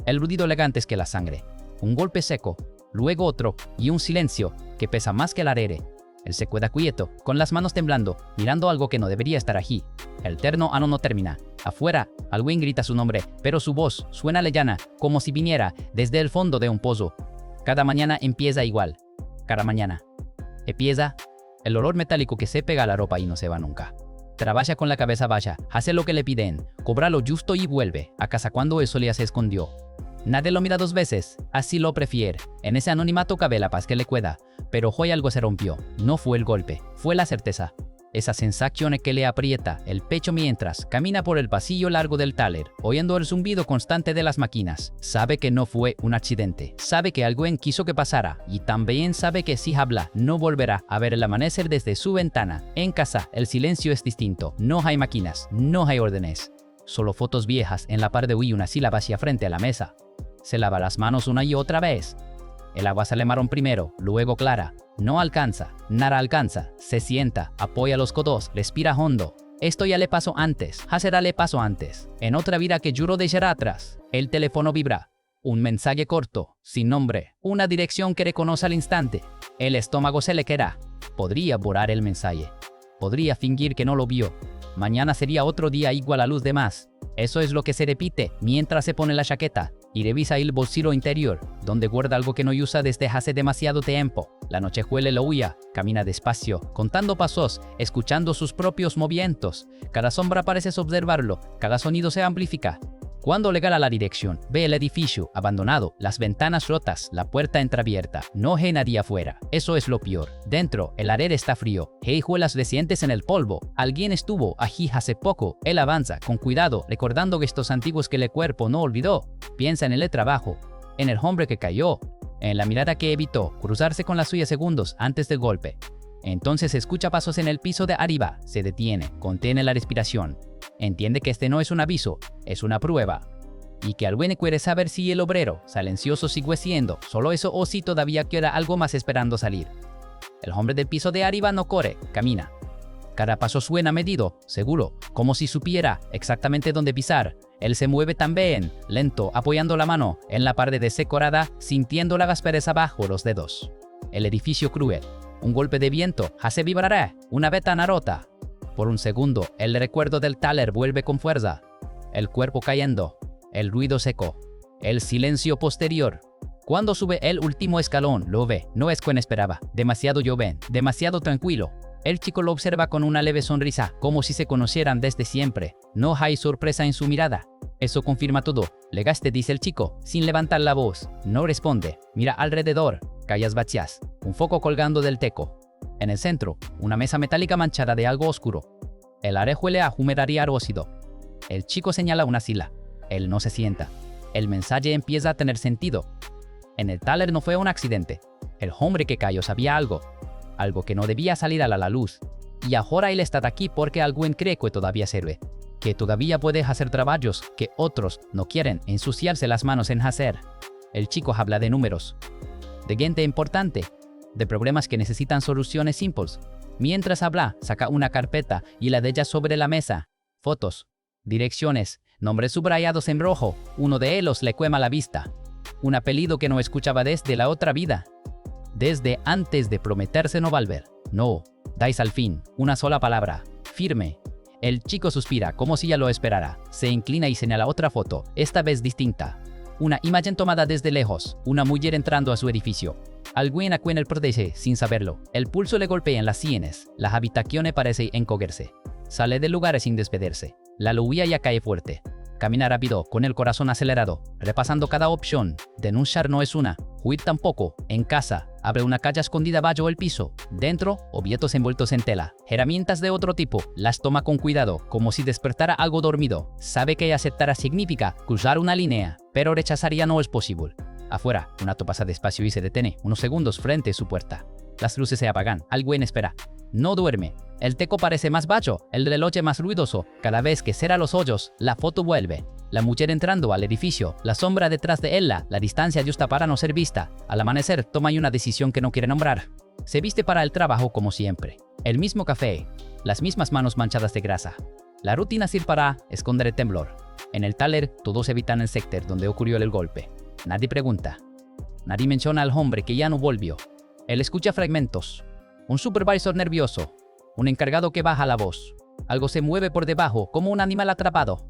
El ruido elegante es que la sangre. Un golpe seco, luego otro, y un silencio que pesa más que el aire. Él se queda quieto, con las manos temblando, mirando algo que no debería estar allí. El terno ano no termina. Afuera, alguien grita su nombre, pero su voz suena lejana, como si viniera desde el fondo de un pozo. Cada mañana empieza igual. Cada mañana. Empieza el olor metálico que se pega a la ropa y no se va nunca. Trabaja con la cabeza baja, hace lo que le piden, cobra lo justo y vuelve a casa cuando el sol ya se escondió. Nadie lo mira 2 veces, así lo prefiere. En ese anonimato cabe la paz que le queda. Pero hoy algo se rompió. No fue el golpe, fue la certeza. Esa sensación que le aprieta el pecho mientras camina por el pasillo largo del taller, oyendo el zumbido constante de las máquinas. Sabe que no fue un accidente. Sabe que alguien quiso que pasara. Y también sabe que si habla, no volverá a ver el amanecer desde su ventana. En casa, el silencio es distinto. No hay máquinas, no hay órdenes. Solo fotos viejas en la pared y una sílaba hacia frente a la mesa. Se lava las manos una y otra vez. El agua sale marrón primero, luego clara. No alcanza, nada alcanza. Se sienta, apoya los codos, respira hondo. Esto ya le pasó antes, será le pasó antes. En otra vida que juro dejará atrás. El teléfono vibra. Un mensaje corto, sin nombre. Una dirección que reconoce al instante. El estómago se le queda. Podría borrar el mensaje. Podría fingir que no lo vio. Mañana sería otro día igual a luz de más. Eso es lo que se repite mientras se pone la chaqueta y revisa el bolsillo interior, donde guarda algo que no usa desde hace demasiado tiempo. La nochejuela lo huya, camina despacio, contando pasos, escuchando sus propios movimientos. Cada sombra parece observarlo, cada sonido se amplifica. Cuando llega a la dirección, ve el edificio abandonado, las ventanas rotas, la puerta entreabierta. No hay nadie afuera. Eso es lo peor. Dentro, el aire está frío. Hay hojuelas recientes en el polvo. Alguien estuvo allí hace poco. Él avanza, con cuidado, recordando gestos antiguos que el cuerpo no olvidó. Piensa en el trabajo, en el hombre que cayó, en la mirada que evitó cruzarse con la suya segundos antes del golpe. Entonces escucha pasos en el piso de arriba. Se detiene, contiene la respiración. Entiende que este no es un aviso, es una prueba. Y que alguien quiere saber si el obrero silencioso sigue siendo solo eso o si todavía queda algo más esperando salir. El hombre del piso de arriba no corre, camina. Cada paso suena medido, seguro, como si supiera exactamente dónde pisar. Él se mueve también, lento, apoyando la mano en la pared decorada, sintiendo la aspereza bajo los dedos. El edificio cruel. Un golpe de viento hace vibrar una ventana rota. Por un segundo, el recuerdo del taller vuelve con fuerza. El cuerpo cayendo, el ruido seco, el silencio posterior. Cuando sube el último escalón, lo ve, no es quien esperaba. Demasiado joven, demasiado tranquilo. El chico lo observa con una leve sonrisa, como si se conocieran desde siempre. No hay sorpresa en su mirada. Eso confirma todo. Legaste, dice el chico, sin levantar la voz. No responde. Mira alrededor. Calles vacías. Un foco colgando del techo. En el centro, una mesa metálica manchada de algo oscuro. El aire huele a humedad óxido. El chico señala una silla. Él no se sienta. El mensaje empieza a tener sentido. En el taller no fue un accidente. El hombre que cayó sabía algo. Algo que no debía salir a la luz. Y ahora él está aquí porque alguien cree que todavía sirve. Que todavía puede hacer trabajos que otros no quieren ensuciarse las manos en hacer. El chico habla de números. De gente importante. De problemas que necesitan soluciones simples. Mientras habla, saca una carpeta y la deja sobre la mesa. Fotos, direcciones, nombres subrayados en rojo. Uno de ellos le quema la vista. Un apellido que no escuchaba desde la otra vida. Desde antes de prometerse no volver. No, dais al fin, una sola palabra. Firme. El chico suspira como si ya lo esperara. Se inclina y señala otra foto, esta vez distinta. Una imagen tomada desde lejos, una mujer entrando a su edificio. Alguien a quien él protege sin saberlo. El pulso le golpea en las sienes. La habitación parece encogerse. Sale del lugar sin despedirse. La lluvia ya cae fuerte. Camina rápido, con el corazón acelerado, repasando cada opción. Denunciar no es una, huir tampoco. En casa, abre una caja escondida bajo el piso. Dentro, objetos envueltos en tela. Herramientas de otro tipo, las toma con cuidado, como si despertara algo dormido. Sabe que aceptar significa cruzar una línea, pero rechazaría no es posible. Afuera, un auto pasa despacio y se detiene unos segundos frente a su puerta. Las luces se apagan, alguien espera. No duerme. El techo parece más bajo, el reloj más ruidoso. Cada vez que cierra los ojos, la foto vuelve. La mujer entrando al edificio, la sombra detrás de ella, la distancia justa para no ser vista. Al amanecer, toma una decisión que no quiere nombrar. Se viste para el trabajo como siempre. El mismo café, las mismas manos manchadas de grasa. La rutina sirve para esconder el temblor. En el taller, todos evitan el sector donde ocurrió el golpe. Nadie pregunta. Nadie menciona al hombre que ya no volvió. Él escucha fragmentos. Un supervisor nervioso. Un encargado que baja la voz. Algo se mueve por debajo como un animal atrapado.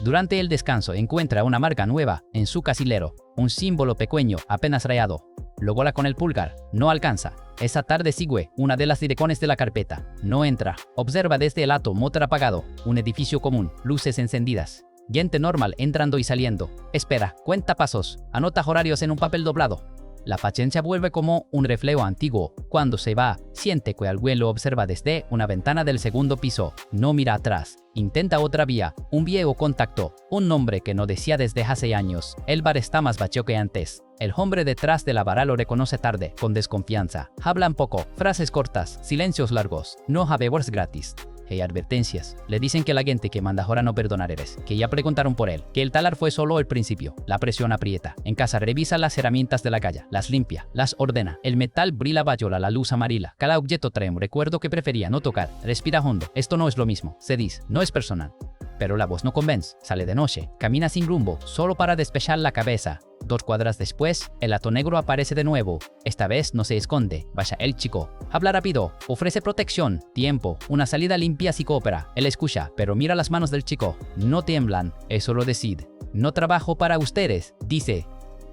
Durante el descanso encuentra una marca nueva en su casillero. Un símbolo pequeño apenas rayado. Lo gola con el pulgar. No alcanza. Esa tarde sigue una de las direcciones de la carpeta. No entra. Observa desde el alto motor apagado. Un edificio común. Luces encendidas. Gente normal entrando y saliendo. Espera. Cuenta pasos. Anota horarios en un papel doblado. La paciencia vuelve como un reflejo antiguo. Cuando se va, siente que alguien lo observa desde una ventana del segundo piso. No mira atrás. Intenta otra vía. Un viejo contacto. Un nombre que no decía desde hace años. El bar está más vacío que antes. El hombre detrás de la barra lo reconoce tarde, con desconfianza. Hablan poco, frases cortas, silencios largos. No have words gratis. Hay advertencias. Le dicen que la gente que manda ahora no perdonar eres, que ya preguntaron por él, que el talar fue solo el principio. La presión aprieta. En casa revisa las herramientas de la calle, las limpia, las ordena. El metal brilla bajo la luz amarilla. Cada objeto trae un recuerdo que prefería no tocar. Respira hondo. Esto no es lo mismo. Se dice, no es personal. Pero la voz no convence. Sale de noche. Camina sin rumbo, solo para despejar la cabeza. 2 cuadras después, el hato negro aparece de nuevo. Esta vez no se esconde. Vaya el chico. Habla rápido. Ofrece protección, tiempo, una salida limpia si coopera. Él escucha, pero mira las manos del chico. No tiemblan. Eso lo decide. No trabajo para ustedes, dice.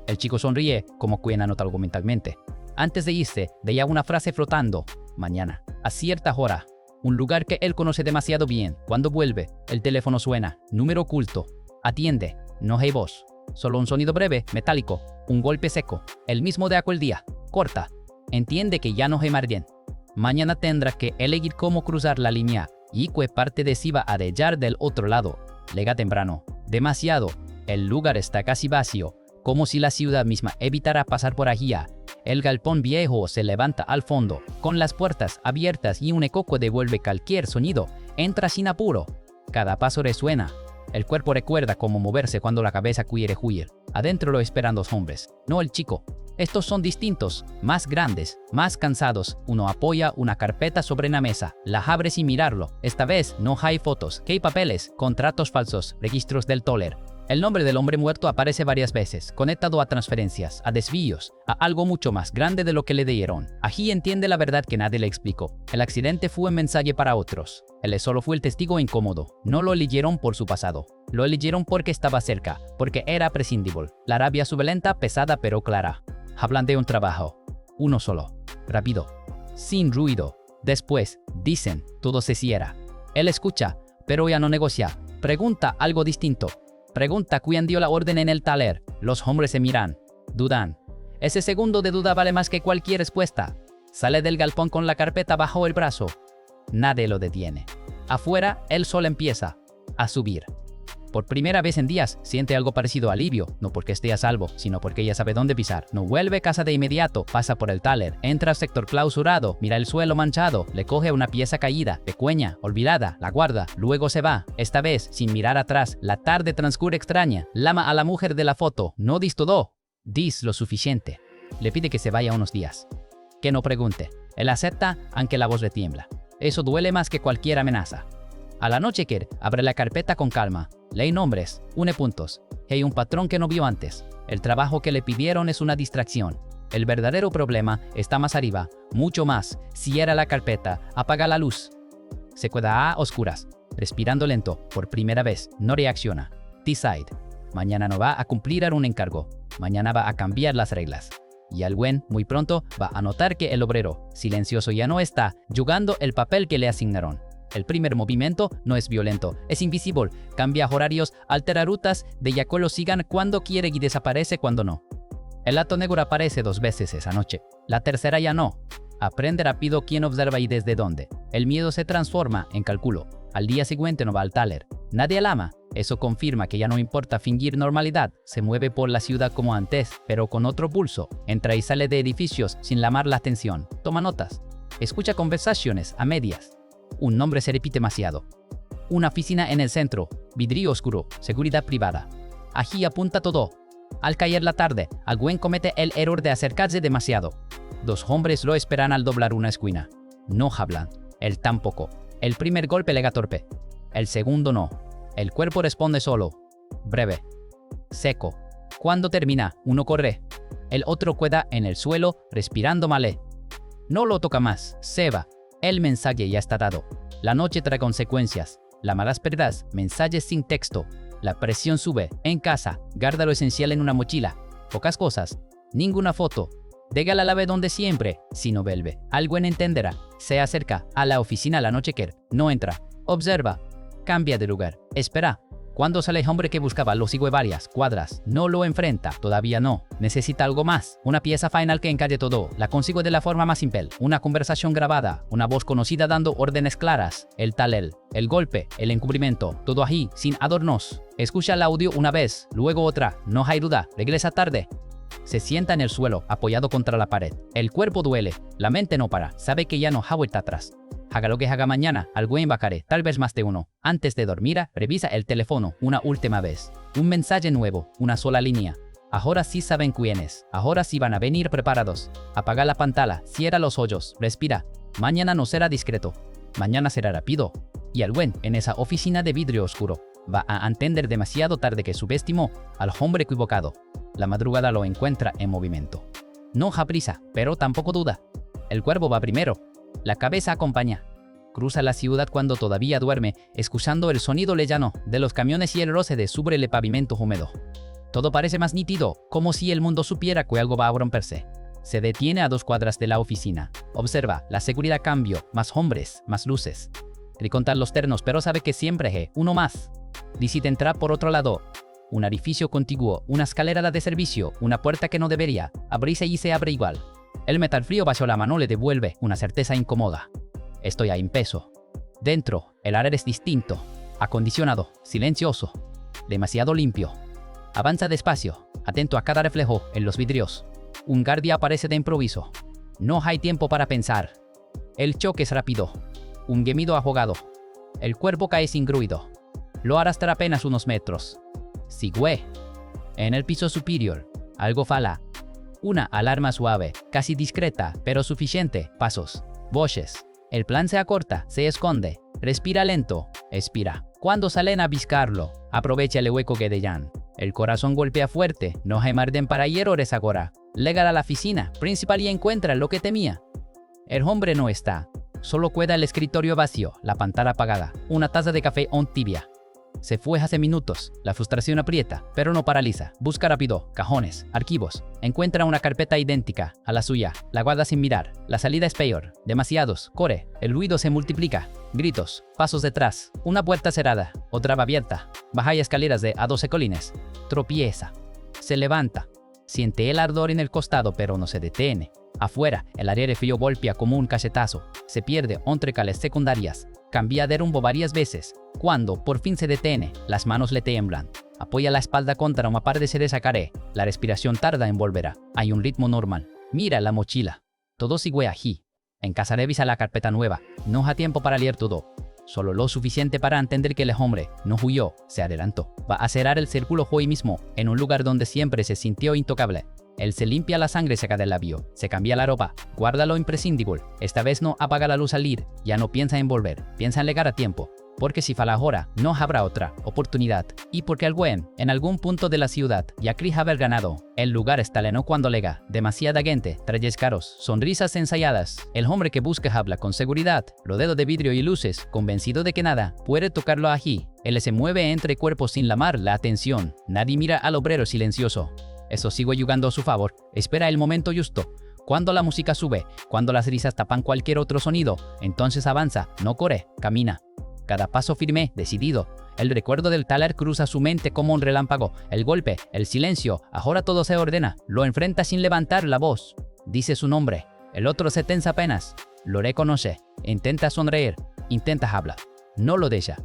El chico sonríe, como quien anota algo mentalmente. Antes de irse, veía una frase flotando. Mañana, a cierta hora. Un lugar que él conoce demasiado bien. Cuando vuelve, el teléfono suena. Número oculto. Atiende. No hay voz. Solo un sonido breve, metálico. Un golpe seco. El mismo de aquel día. Corta. Entiende que ya no hay margen. Mañana tendrá que elegir cómo cruzar la línea y qué parte decida arreglar del otro lado. Llega temprano. Demasiado. El lugar está casi vacío. Como si la ciudad misma evitara pasar por allí. El galpón viejo se levanta al fondo, con las puertas abiertas y un eco que devuelve cualquier sonido. Entra sin apuro. Cada paso resuena. El cuerpo recuerda cómo moverse cuando la cabeza quiere huir. Adentro lo esperan 2 hombres, no el chico. Estos son distintos, más grandes, más cansados. Uno apoya una carpeta sobre una mesa, la abre sin mirarlo. Esta vez no hay fotos, que hay papeles, contratos falsos, registros del taller. El nombre del hombre muerto aparece varias veces, conectado a transferencias, a desvíos, a algo mucho más grande de lo que le dieron. Allí entiende la verdad que nadie le explicó. El accidente fue un mensaje para otros. Él solo fue el testigo incómodo. No lo eligieron por su pasado. Lo eligieron porque estaba cerca, porque era prescindible. La rabia subelenta, pesada pero clara. Hablan de un trabajo. Uno solo. Rápido. Sin ruido. Después, dicen, todo se cierra. Él escucha, pero ya no negocia. Pregunta algo distinto. Pregunta quién dio la orden en el taller. Los hombres se miran. Dudan. Ese segundo de duda vale más que cualquier respuesta. Sale del galpón con la carpeta bajo el brazo. Nadie lo detiene. Afuera, el sol empieza a subir. Por primera vez en días, siente algo parecido a alivio, no porque esté a salvo, sino porque ya sabe dónde pisar. No vuelve a casa de inmediato, pasa por el taller, entra al sector clausurado, mira el suelo manchado, le coge una pieza caída, pequeña, olvidada, la guarda, luego se va. Esta vez, sin mirar atrás, la tarde transcurre extraña. Llama a la mujer de la foto, no dis todo, dis lo suficiente. Le pide que se vaya unos días. Que no pregunte. Él acepta, aunque la voz le tiembla. Eso duele más que cualquier amenaza. A la noche que abre la carpeta con calma, lee nombres, une puntos. Hay un patrón que no vio antes. El trabajo que le pidieron es una distracción. El verdadero problema está más arriba, mucho más. Cierra la carpeta, apaga la luz. Se queda a oscuras, respirando lento, por primera vez, no reacciona. Decide. Mañana no va a cumplir un encargo. Mañana va a cambiar las reglas. Y el buen, muy pronto, va a notar que el obrero, silencioso, ya no está jugando el papel que le asignaron. El primer movimiento no es violento, es invisible, cambia horarios, altera rutas, de ya que lo sigan cuando quiere y desaparece cuando no. El hato negro aparece 2 veces esa noche, la tercera ya no. Aprende rápido quién observa y desde dónde. El miedo se transforma en cálculo. Al día siguiente no va al taller. Nadie la ama. Eso confirma que ya no importa fingir normalidad. Se mueve por la ciudad como antes, pero con otro pulso. Entra y sale de edificios sin llamar la atención. Toma notas. Escucha conversaciones a medias. Un nombre se repite demasiado. Una oficina en el centro. Vidrio oscuro. Seguridad privada. Allí apunta todo. Al caer la tarde, alguien comete el error de acercarse demasiado. 2 hombres lo esperan al doblar una esquina. No hablan. Él tampoco. El primer golpe le torpe. El segundo no. El cuerpo responde solo. Breve. Seco. Cuando termina, uno corre. El otro queda en el suelo, respirando mal. No lo toca más, se va. El mensaje ya está dado. La noche trae consecuencias. La malas perdas, mensajes sin texto. La presión sube. En casa, guarda lo esencial en una mochila. Pocas cosas. Ninguna foto. Déjala la ve donde siempre. Si no vuelve, alguien entenderá. Se acerca a la oficina la noche que no entra. Observa. Cambia de lugar. Espera. Cuando sale el hombre que buscaba, lo sigue varias cuadras. No lo enfrenta. Todavía no. Necesita algo más. Una pieza final que encalle todo. La consigo de la forma más simple. Una conversación grabada. Una voz conocida dando órdenes claras. El talel. El golpe. El encubrimiento. Todo ahí, sin adornos. Escucha el audio una vez. Luego otra. No hay duda. Regresa tarde. Se sienta en el suelo, apoyado contra la pared. El cuerpo duele. La mente no para. Sabe que ya no ha vuelta atrás. Haga lo que haga mañana, algo embarcaré, tal vez más de uno. Antes de dormir, revisa el teléfono una última vez. Un mensaje nuevo, una sola línea. Ahora sí saben quién es. Ahora sí van a venir preparados. Apaga la pantalla, cierra los ojos, respira. Mañana no será discreto. Mañana será rápido. Y alguien en esa oficina de vidrio oscuro va a entender demasiado tarde que subestimó al hombre equivocado. La madrugada lo encuentra en movimiento. No ha prisa, pero tampoco duda. El cuervo va primero. La cabeza acompaña. Cruza la ciudad cuando todavía duerme, escuchando el sonido lejano de los camiones y el roce de sobre el pavimento húmedo. Todo parece más nítido, como si el mundo supiera que algo va a romperse. Se detiene a 2 cuadras de la oficina. Observa, la seguridad cambió, más hombres, más luces. Quiere contar los ternos, pero sabe que siempre hay uno más. Decide entrar por otro lado. Un edificio contiguo, una escalera de servicio, una puerta que no debería abrirse y se abre igual. El metal frío bajo la mano le devuelve una certeza incómoda. Estoy a impeso. Dentro, el aire es distinto, acondicionado, silencioso, demasiado limpio. Avanza despacio, atento a cada reflejo en los vidrios. Un guardia aparece de improviso. No hay tiempo para pensar. El choque es rápido. Un gemido ahogado. El cuerpo cae sin ruido. Lo arrastra apenas unos metros. Sigue. En el piso superior, algo fala. Una alarma suave, casi discreta, pero suficiente. Pasos, voces. El plan se acorta, se esconde. Respira lento, expira. Cuando salen a buscarlo, aprovecha el hueco que dejan. El corazón golpea fuerte, no hay margen para errores ahora. Llega a la oficina principal y encuentra lo que temía. El hombre no está. Solo queda el escritorio vacío, la pantalla apagada, una taza de café on tibia. Se fue hace minutos. La frustración aprieta, pero no paraliza. Busca rápido, cajones, archivos. Encuentra una carpeta idéntica a la suya. La guarda sin mirar. La salida es peor. Demasiados. Corre. El ruido se multiplica. Gritos. Pasos detrás. Una puerta cerrada. Otra abierta. Baja escaleras de a 12 colines. Tropieza. Se levanta. Siente el ardor en el costado, pero no se detiene. Afuera, el aire frío golpea como un cachetazo. Se pierde entre calles secundarias. Cambia de rumbo varias veces. Cuando por fin se detiene, las manos le tiemblan. Apoya la espalda contra una pared de cereza caré. La respiración tarda en volver. Hay un ritmo normal. Mira la mochila. Todo sigue allí. En casa revisa la carpeta nueva. No ha tiempo para leer todo. Solo lo suficiente para entender que el hombre no huyó, se adelantó. Va a cerrar el círculo hoy mismo, en un lugar donde siempre se sintió intocable. Él se limpia la sangre seca del labio, se cambia la ropa, guarda lo imprescindible. Esta vez no apaga la luz al ir, ya no piensa en volver, piensa en llegar a tiempo. Porque si falla ahora, no habrá otra oportunidad. Y porque alguien, en algún punto de la ciudad, ya cree haber ganado. El lugar está lleno cuando llega. Demasiada gente, trajes caros, sonrisas ensayadas. El hombre que busca habla con seguridad, rodeado de vidrio y luces, convencido de que nada puede tocarlo allí. Él se mueve entre cuerpos sin llamar la atención. Nadie mira al obrero silencioso. Eso sigue jugando a su favor. Espera el momento justo. Cuando la música sube, cuando las risas tapan cualquier otro sonido, entonces avanza, no corre, camina. Cada paso firme, decidido. El recuerdo del taller cruza su mente como un relámpago. El golpe, el silencio, ahora todo se ordena. Lo enfrenta sin levantar la voz. Dice su nombre. El otro se tensa apenas. Lo reconoce. Intenta sonreír. Intenta hablar. No lo deja.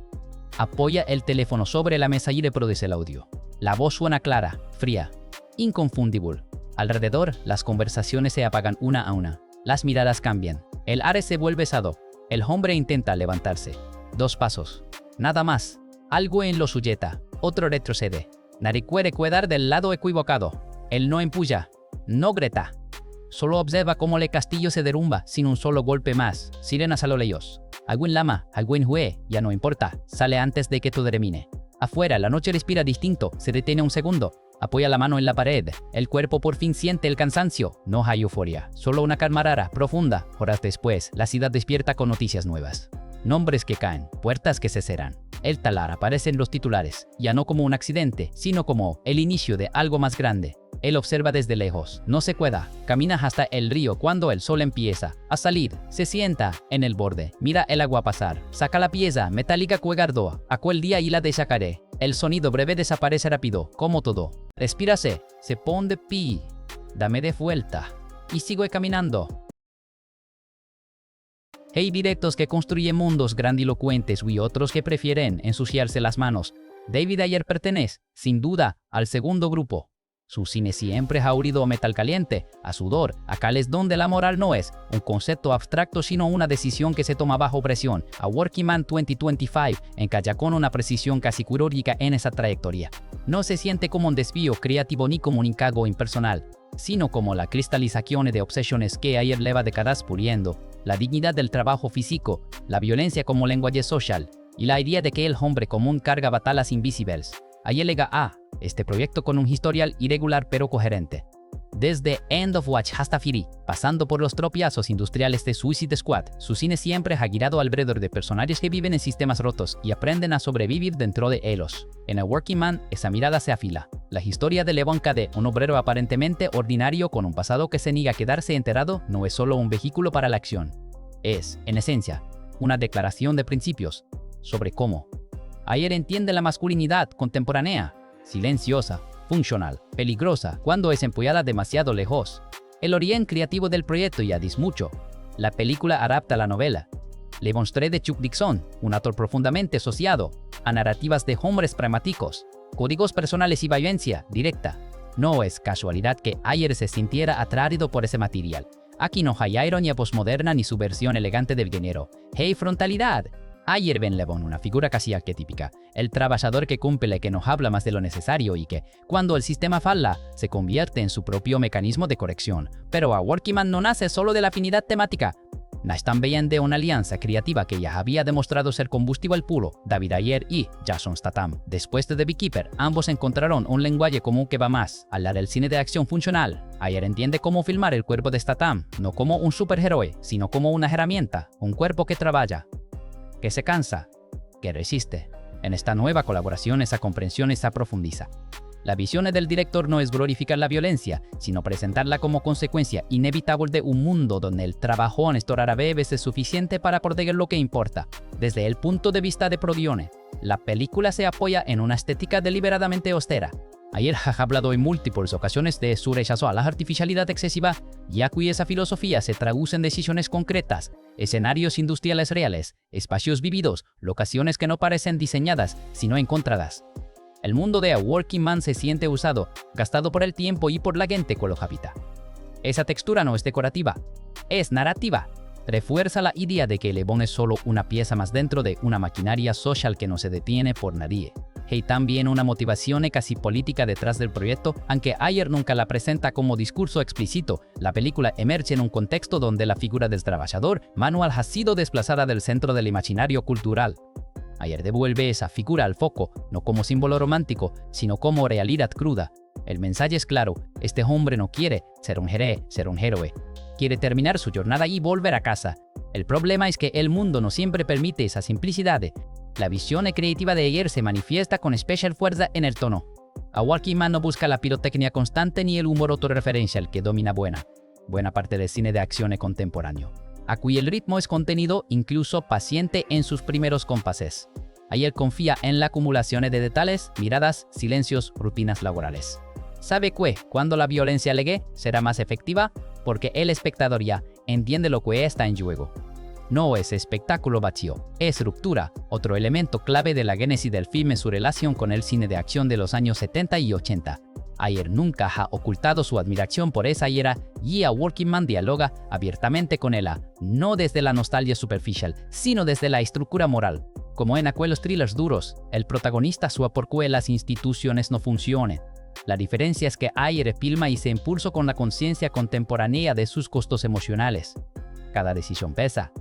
Apoya el teléfono sobre la mesa y reproduce el audio. La voz suena clara, fría, inconfundible. Alrededor, las conversaciones se apagan una a una. Las miradas cambian. El aire se vuelve pesado. El hombre intenta levantarse. 2 pasos. Nada más. Algo en lo sujeta. Otro retrocede. Nadie puede cuidar del lado equivocado. Él no empuja. No grita. Solo observa cómo el castillo se derrumba sin un solo golpe más. Sirenas a lo lejos. Algún lama, algún hue, ya no importa. Sale antes de que todo termine. Afuera, la noche respira distinto, se detiene un segundo. Apoya la mano en la pared. El cuerpo por fin siente el cansancio. No hay euforia, solo una calma rara, profunda. Horas después, la ciudad despierta con noticias nuevas. Nombres que caen, puertas que se cerran. El talar aparece en los titulares, ya no como un accidente, sino como el inicio de algo más grande. Él observa desde lejos, no se cuida, camina hasta el río cuando el sol empieza a salir, se sienta en el borde, mira el agua pasar, saca la pieza metálica que guardó, aquel día y la desacaré. El sonido breve desaparece rápido, como todo. Respírase, se pone de pie, dame de vuelta, y sigo caminando. Hay directos que construyen mundos grandilocuentes y otros que prefieren ensuciarse las manos. David Ayer pertenece, sin duda, al segundo grupo. Su cine siempre ha olido a metal caliente, a sudor, a cales donde la moral no es un concepto abstracto sino una decisión que se toma bajo presión. A Working Man 2025 encalla con una precisión casi quirúrgica en esa trayectoria. No se siente como un desvío creativo ni como un encargo impersonal, sino como la cristalización de obsesiones que Ayer lleva décadas puliendo, la dignidad del trabajo físico, la violencia como lenguaje social y la idea de que el hombre común carga batallas invisibles. Ayer llega a este proyecto con un historial irregular pero coherente. Desde End of Watch hasta Fury, pasando por los tropiezos industriales de Suicide Squad, su cine siempre ha girado alrededor de personajes que viven en sistemas rotos y aprenden a sobrevivir dentro de ellos. En A Working Man, esa mirada se afila. La historia de Levon Cade, un obrero aparentemente ordinario con un pasado que se niega a quedarse enterrado, no es solo un vehículo para la acción. Es, en esencia, una declaración de principios sobre cómo Ayer entiende la masculinidad contemporánea, silenciosa, funcional, peligrosa, cuando es empuñada demasiado lejos. El origen creativo del proyecto ya dice mucho. La película adapta la novela. Le mostré de Chuck Dixon, un actor profundamente asociado a narrativas de hombres pragmáticos, códigos personales y violencia directa. No es casualidad que Ayer se sintiera atraído por ese material. Aquí no hay ironía postmoderna ni su versión elegante del género. Hey, frontalidad. Ayer ven Levon una figura casi arquetípica, el trabajador que cumple, que no habla más de lo necesario y que, cuando el sistema falla, se convierte en su propio mecanismo de corrección. Pero A Working Man no nace solo de la afinidad temática. Nace también de una alianza creativa que ya había demostrado ser combustible puro, David Ayer y Jason Statham. Después de The Beekeeper, ambos encontraron un lenguaje común que va más allá del cine de acción funcional. Ayer entiende cómo filmar el cuerpo de Statham, no como un superhéroe, sino como una herramienta, un cuerpo que trabaja, que se cansa, que resiste. En esta nueva colaboración esa comprensión se profundiza. La visión del director no es glorificar la violencia, sino presentarla como consecuencia inevitable de un mundo donde el trabajo en esto rara vez es suficiente para proteger lo que importa. Desde el punto de vista de producción, la película se apoya en una estética deliberadamente austera. Ayer ha hablado en múltiples ocasiones de su rechazo a la artificialidad excesiva, ya que esa filosofía se traduce en decisiones concretas, escenarios industriales reales, espacios vividos, locaciones que no parecen diseñadas, sino encontradas. El mundo de A Working Man se siente usado, gastado por el tiempo y por la gente que lo habita. Esa textura no es decorativa, es narrativa. Refuerza la idea de que Levon es solo una pieza más dentro de una maquinaria social que no se detiene por nadie. Hay también una motivación casi política detrás del proyecto, aunque Ayer nunca la presenta como discurso explícito. La película emerge en un contexto donde la figura del trabajador manual ha sido desplazada del centro del imaginario cultural. Ayer devuelve esa figura al foco, no como símbolo romántico, sino como realidad cruda. El mensaje es claro, este hombre no quiere ser un héroe. Quiere terminar su jornada y volver a casa. El problema es que el mundo no siempre permite esa simplicidad. La visión creativa de Ayer se manifiesta con especial fuerza en el tono. A Working Man no busca la pirotecnia constante ni el humor autorreferencial que domina buena parte del cine de acción contemporáneo. Aquí el ritmo es contenido, incluso paciente en sus primeros compases. Ayer confía en la acumulación de detalles, miradas, silencios, rutinas laborales. Sabe que, cuando la violencia llegue, será más efectiva, porque el espectador ya entiende lo que está en juego. No es espectáculo vacío, es ruptura, otro elemento clave de la génesis del film en su relación con el cine de acción de los años 70 y 80. Ayer nunca ha ocultado su admiración por esa era y A Working Man dialoga abiertamente con ella, no desde la nostalgia superficial, sino desde la estructura moral. Como en aquellos thrillers duros, el protagonista sua por qué las instituciones no funcionen. La diferencia es que Ayer filma y se impulsa con la conciencia contemporánea de sus costos emocionales. Cada decisión pesa.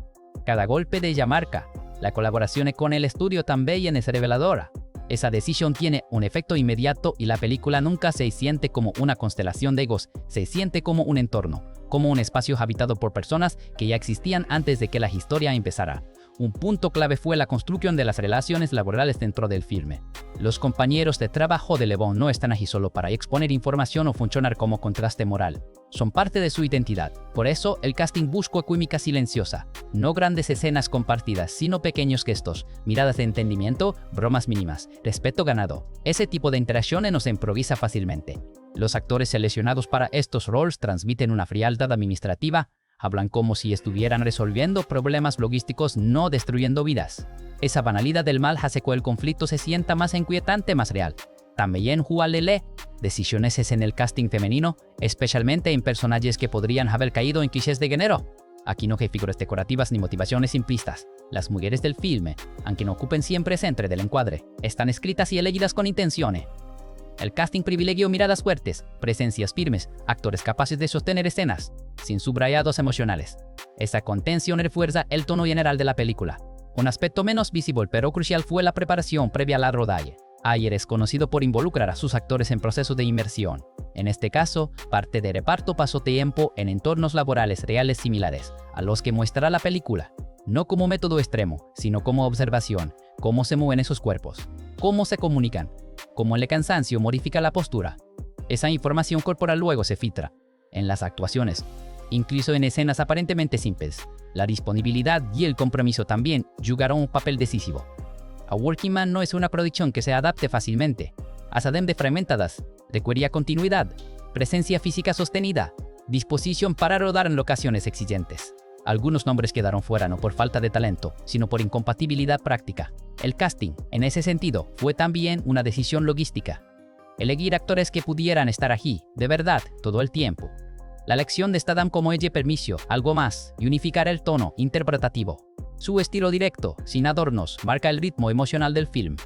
Cada golpe de ella marca. La colaboración con el estudio también es reveladora. Esa decisión tiene un efecto inmediato y la película nunca se siente como una constelación de egos, se siente como un entorno, como un espacio habitado por personas que ya existían antes de que la historia empezara. Un punto clave fue la construcción de las relaciones laborales dentro del filme. Los compañeros de trabajo de Le Bon no están allí solo para exponer información o funcionar como contraste moral. Son parte de su identidad. Por eso, el casting buscó química silenciosa. No grandes escenas compartidas, sino pequeños gestos, miradas de entendimiento, bromas mínimas, respeto ganado. Ese tipo de interacciones no se improvisa fácilmente. Los actores seleccionados para estos roles transmiten una frialdad administrativa. Hablan como si estuvieran resolviendo problemas logísticos, no destruyendo vidas. Esa banalidad del mal hace que el conflicto se sienta más inquietante, más real. También Hua Lele, decisiones en el casting femenino, especialmente en personajes que podrían haber caído en clichés de género. Aquí no hay figuras decorativas ni motivaciones simplistas. Las mujeres del filme, aunque no ocupen siempre centro del encuadre, están escritas y elegidas con intenciones. El casting privilegió miradas fuertes, presencias firmes, actores capaces de sostener escenas, sin subrayados emocionales. Esa contención refuerza el tono general de la película. Un aspecto menos visible pero crucial fue la preparación previa a la rodaje. Ayer es conocido por involucrar a sus actores en procesos de inmersión. En este caso, parte del reparto pasó tiempo en entornos laborales reales similares a los que muestra la película. No como método extremo, sino como observación, cómo se mueven esos cuerpos, cómo se comunican, cómo el cansancio modifica la postura. Esa información corporal luego se filtra en las actuaciones, incluso en escenas aparentemente simples. La disponibilidad y el compromiso también jugaron un papel decisivo. A Working Man no es una producción que se adapte fácilmente. Además de fragmentadas, requería continuidad, presencia física sostenida, disposición para rodar en locaciones exigentes. Algunos nombres quedaron fuera no por falta de talento, sino por incompatibilidad práctica. El casting, en ese sentido, fue también una decisión logística. Elegir actores que pudieran estar allí, de verdad, todo el tiempo. La elección de Statham como Edge permitió algo más y unificar el tono interpretativo. Su estilo directo, sin adornos, marca el ritmo emocional del film.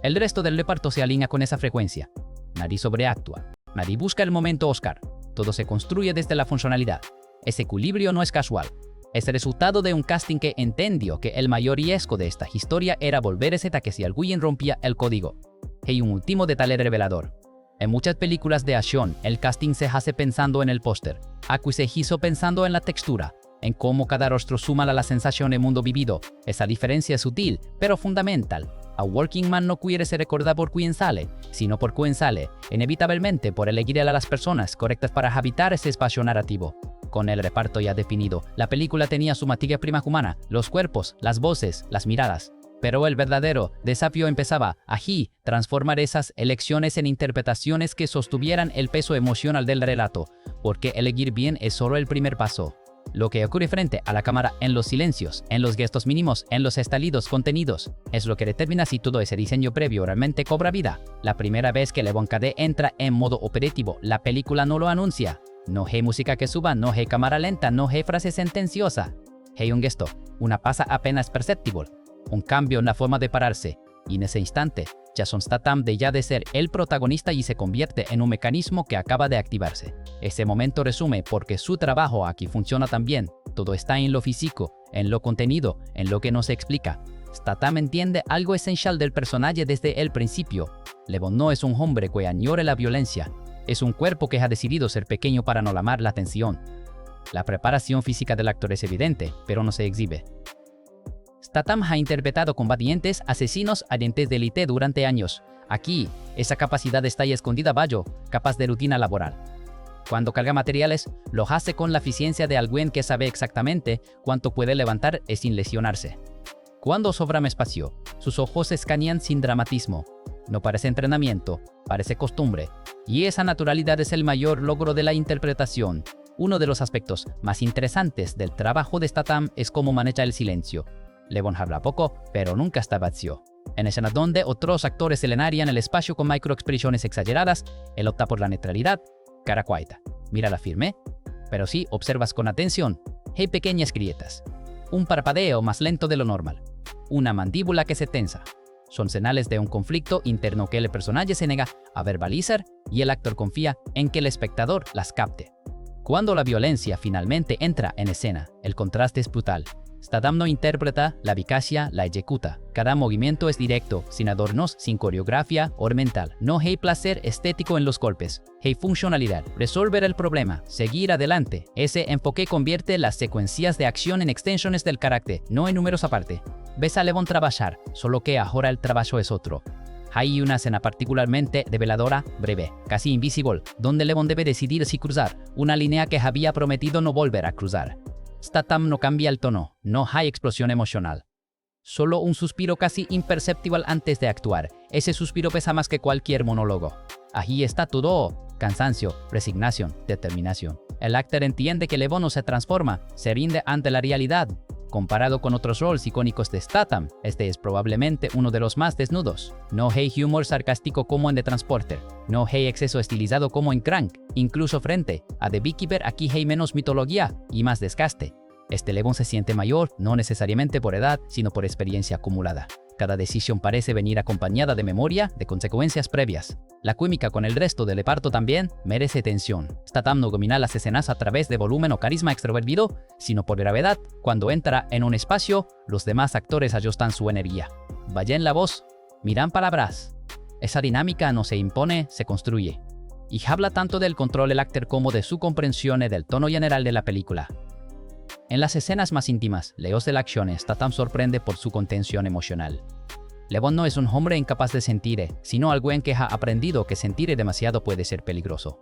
El resto del reparto se alinea con esa frecuencia. Nadie sobreactúa, nadie busca el momento Oscar. Todo se construye desde la funcionalidad. Ese equilibrio no es casual. Es el resultado de un casting que entendió que el mayor riesgo de esta historia era volverse que si alguien rompía el código. Hay un último detalle revelador. En muchas películas de acción, el casting se hace pensando en el póster. Aquí se hizo pensando en la textura, en cómo cada rostro suma a la sensación de mundo vivido. Esa diferencia es sutil, pero fundamental. A Working Man no quiere ser recordado por quién sale, sino por quién sale, inevitablemente por elegir a las personas correctas para habitar ese espacio narrativo. Con el reparto ya definido, la película tenía su materia prima humana, los cuerpos, las voces, las miradas. Pero el verdadero desafío empezaba allí, transformar esas elecciones en interpretaciones que sostuvieran el peso emocional del relato, porque elegir bien es solo el primer paso. Lo que ocurre frente a la cámara en los silencios, en los gestos mínimos, en los estallidos contenidos, es lo que determina si todo ese diseño previo realmente cobra vida. La primera vez que Le Bon Cadet entra en modo operativo, la película no lo anuncia. No hay música que suba, no hay cámara lenta, no hay frase sentenciosa. Hay un gesto, una pausa apenas perceptible, un cambio en la forma de pararse, y en ese instante, Jason Statham deja de ser el protagonista y se convierte en un mecanismo que acaba de activarse. Ese momento resume porque su trabajo aquí funciona también. Todo está en lo físico, en lo contenido, en lo que no se explica. Statham entiende algo esencial del personaje desde el principio. Le Bon no es un hombre que añore la violencia. Es un cuerpo que ha decidido ser pequeño para no llamar la atención. La preparación física del actor es evidente, pero no se exhibe. Statham ha interpretado combatientes asesinos agentes de élite durante años. Aquí, esa capacidad está ahí escondida bajo, capaz de rutina laboral. Cuando carga materiales, lo hace con la eficiencia de alguien que sabe exactamente cuánto puede levantar y sin lesionarse. Cuando sobra espacio, sus ojos escanean sin dramatismo. No parece entrenamiento, parece costumbre. Y esa naturalidad es el mayor logro de la interpretación. Uno de los aspectos más interesantes del trabajo de Statham es cómo maneja el silencio. Le Bon habla poco, pero nunca está vacío. En escenas donde otros actores se llenarían el espacio con microexpresiones exageradas, él opta por la neutralidad, cara quieta. Mírala firme, pero si observas con atención, hay pequeñas grietas, un parpadeo más lento de lo normal, una mandíbula que se tensa. Son señales de un conflicto interno que el personaje se niega a verbalizar y el actor confía en que el espectador las capte. Cuando la violencia finalmente entra en escena, el contraste es brutal. Statham no interpreta, la eficacia la ejecuta. Cada movimiento es directo, sin adornos, sin coreografía ornamental. No hay placer estético en los golpes. Hay funcionalidad, resolver el problema, seguir adelante. Ese enfoque convierte las secuencias de acción en extensiones del carácter, no en números aparte. Ves a Levon trabajar, solo que ahora el trabajo es otro. Hay una escena particularmente reveladora, breve, casi invisible, donde Levon debe decidir si cruzar una línea que había prometido no volver a cruzar. Statham no cambia el tono, no hay explosión emocional. Solo un suspiro casi imperceptible antes de actuar. Ese suspiro pesa más que cualquier monólogo. Allí está todo: cansancio, resignación, determinación. El actor entiende que Levon no se transforma, se rinde ante la realidad. Comparado con otros roles icónicos de Statham, este es probablemente uno de los más desnudos. No hay humor sarcástico como en The Transporter. No hay exceso estilizado como en Crank. Incluso frente a The Beekeeper, aquí hay menos mitología y más desgaste. Este Levon se siente mayor, no necesariamente por edad, sino por experiencia acumulada. Cada decisión parece venir acompañada de memoria, de consecuencias previas. La química con el resto del reparto también merece tensión. Statham no domina las escenas a través de volumen o carisma extrovertido, sino por gravedad. Cuando entra en un espacio, los demás actores ajustan su energía. Vaya en la voz, miran palabras. Esa dinámica no se impone, se construye. Y habla tanto del control del actor como de su comprensión y del tono general de la película. En las escenas más íntimas, lejos de la acción, Statham sorprende por su contención emocional. Levon no es un hombre incapaz de sentir, sino alguien que ha aprendido que sentir demasiado puede ser peligroso.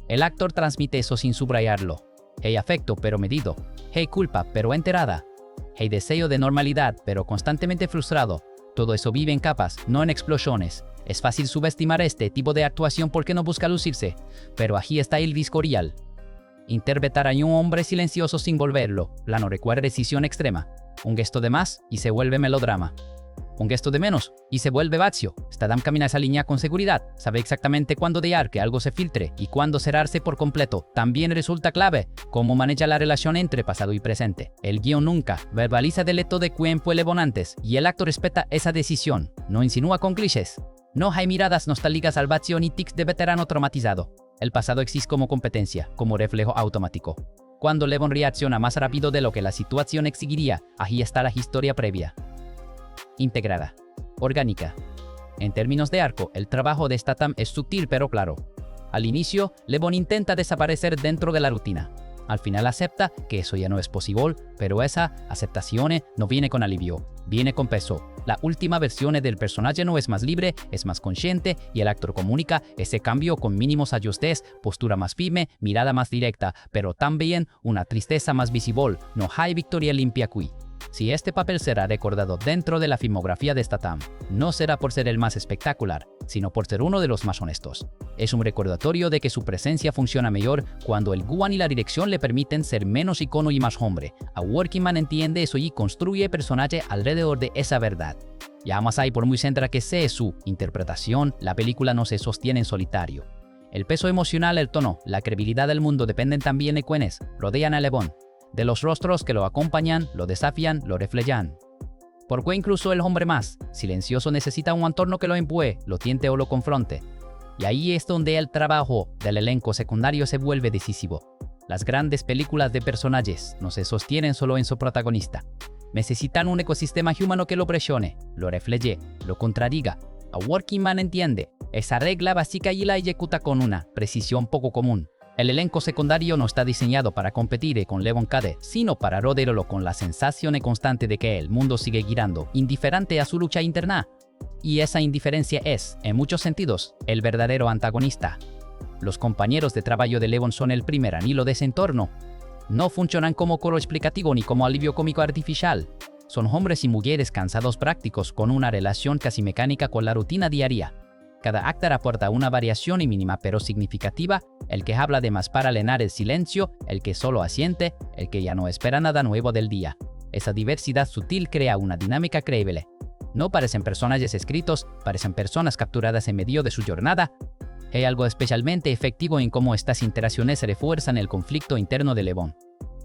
El actor transmite eso sin subrayarlo. Hay afecto, pero medido. Hay culpa, pero enterada. Hay deseo de normalidad, pero constantemente frustrado. Todo eso vive en capas, no en explosiones. Es fácil subestimar este tipo de actuación porque no busca lucirse, pero aquí está el disco real. Interpretar a un hombre silencioso sin volverlo, plano requiere decisión extrema. Un gesto de más y se vuelve melodrama. Un gesto de menos y se vuelve vacío. Statham camina esa línea con seguridad, sabe exactamente cuándo dejar que algo se filtre y cuándo cerrarse por completo. También resulta clave cómo maneja la relación entre pasado y presente. El guión nunca verbaliza del hecho de quién fue Levon antes, y el actor respeta esa decisión, no insinúa con clichés. No hay miradas nostálgicas al vacío ni tics de veterano traumatizado. El pasado existe como competencia, como reflejo automático. Cuando Levon reacciona más rápido de lo que la situación exigiría, ahí está la historia previa. Integrada. Orgánica. En términos de arco, el trabajo de Statham es sutil pero claro. Al inicio, Levon intenta desaparecer dentro de la rutina. Al final acepta que eso ya no es posible, pero esa aceptación no viene con alivio, viene con peso. La última versión del personaje no es más libre, es más consciente, y el actor comunica ese cambio con mínimos ajustes, postura más firme, mirada más directa, pero también una tristeza más visible. No hay victoria limpia aquí. Si este papel será recordado dentro de la filmografía de Statham, no será por ser el más espectacular, sino por ser uno de los más honestos. Es un recordatorio de que su presencia funciona mejor cuando el guion y la dirección le permiten ser menos icono y más hombre. A Working Man entiende eso y construye personaje alrededor de esa verdad. Ya más hay por muy central que sea su interpretación, la película no se sostiene en solitario. El peso emocional, el tono, la credibilidad del mundo dependen también de quienes rodean a Levon, de los rostros que lo acompañan, lo desafían, lo reflejan. Porque incluso el hombre más silencioso necesita un entorno que lo empuje, lo tiente o lo confronte. Y ahí es donde el trabajo del elenco secundario se vuelve decisivo. Las grandes películas de personajes no se sostienen solo en su protagonista. Necesitan un ecosistema humano que lo presione, lo refleje, lo contradiga. A Working Man entiende esa regla básica y la ejecuta con una precisión poco común. El elenco secundario no está diseñado para competir con Levon Cade, sino para rodearlo con la sensación constante de que el mundo sigue girando, indiferente a su lucha interna. Y esa indiferencia es, en muchos sentidos, el verdadero antagonista. Los compañeros de trabajo de Levon son el primer anhelo de ese entorno. No funcionan como coro explicativo ni como alivio cómico artificial. Son hombres y mujeres cansados prácticos con una relación casi mecánica con la rutina diaria. Cada actor aporta una variación mínima pero significativa, el que habla de más para llenar el silencio, el que solo asiente, el que ya no espera nada nuevo del día. Esa diversidad sutil crea una dinámica creíble. No parecen personajes escritos, parecen personas capturadas en medio de su jornada. Hay algo especialmente efectivo en cómo estas interacciones refuerzan el conflicto interno de Levon.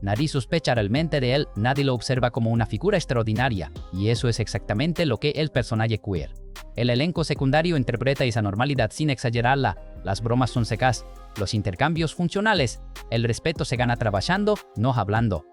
Nadie sospecha realmente de él, nadie lo observa como una figura extraordinaria, y eso es exactamente lo que el personaje queer. El elenco secundario interpreta esa normalidad sin exagerarla, las bromas son secas, los intercambios funcionales, el respeto se gana trabajando, no hablando.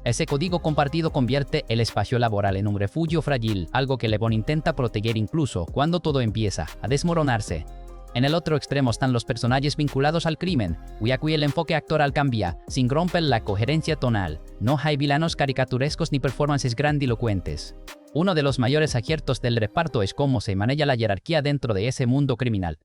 Ese código compartido convierte el espacio laboral en un refugio frágil, algo que Le Bon intenta proteger incluso cuando todo empieza a desmoronarse. En el otro extremo están los personajes vinculados al crimen, cuya el enfoque actoral cambia, sin romper la coherencia tonal. No hay villanos caricaturescos ni performances grandilocuentes. Uno de los mayores aciertos del reparto es cómo se maneja la jerarquía dentro de ese mundo criminal.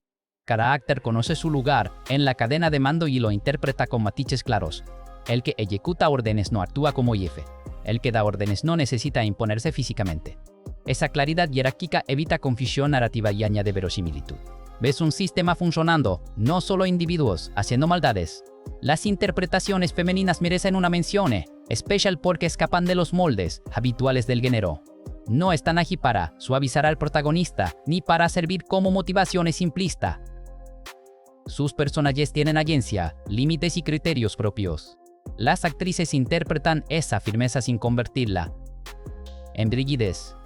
Cada actor conoce su lugar en la cadena de mando y lo interpreta con matices claros. El que ejecuta órdenes no actúa como jefe. El que da órdenes no necesita imponerse físicamente. Esa claridad jerárquica evita confusión narrativa y añade verosimilitud. Ves un sistema funcionando, no solo individuos haciendo maldades. Las interpretaciones femeninas merecen una mención, especial porque escapan de los moldes habituales del género. No están aquí para suavizar al protagonista, ni para servir como motivación simplista. Sus personajes tienen agencia, límites y criterios propios. Las actrices interpretan esa firmeza sin convertirla en rigidez.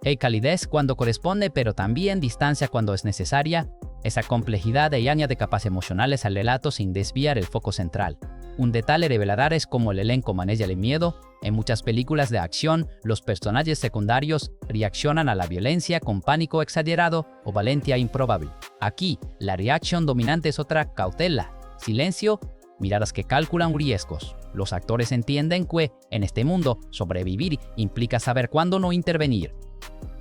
Hay calidez cuando corresponde, pero también distancia cuando es necesaria. Esa complejidad añade capas emocionales al relato sin desviar el foco central. Un detalle revelador es cómo el elenco maneja el miedo. En muchas películas de acción, los personajes secundarios reaccionan a la violencia con pánico exagerado o valentía improbable. Aquí, la reacción dominante es otra: cautela, silencio, miradas que calculan riesgos. Los actores entienden que, en este mundo, sobrevivir implica saber cuándo no intervenir.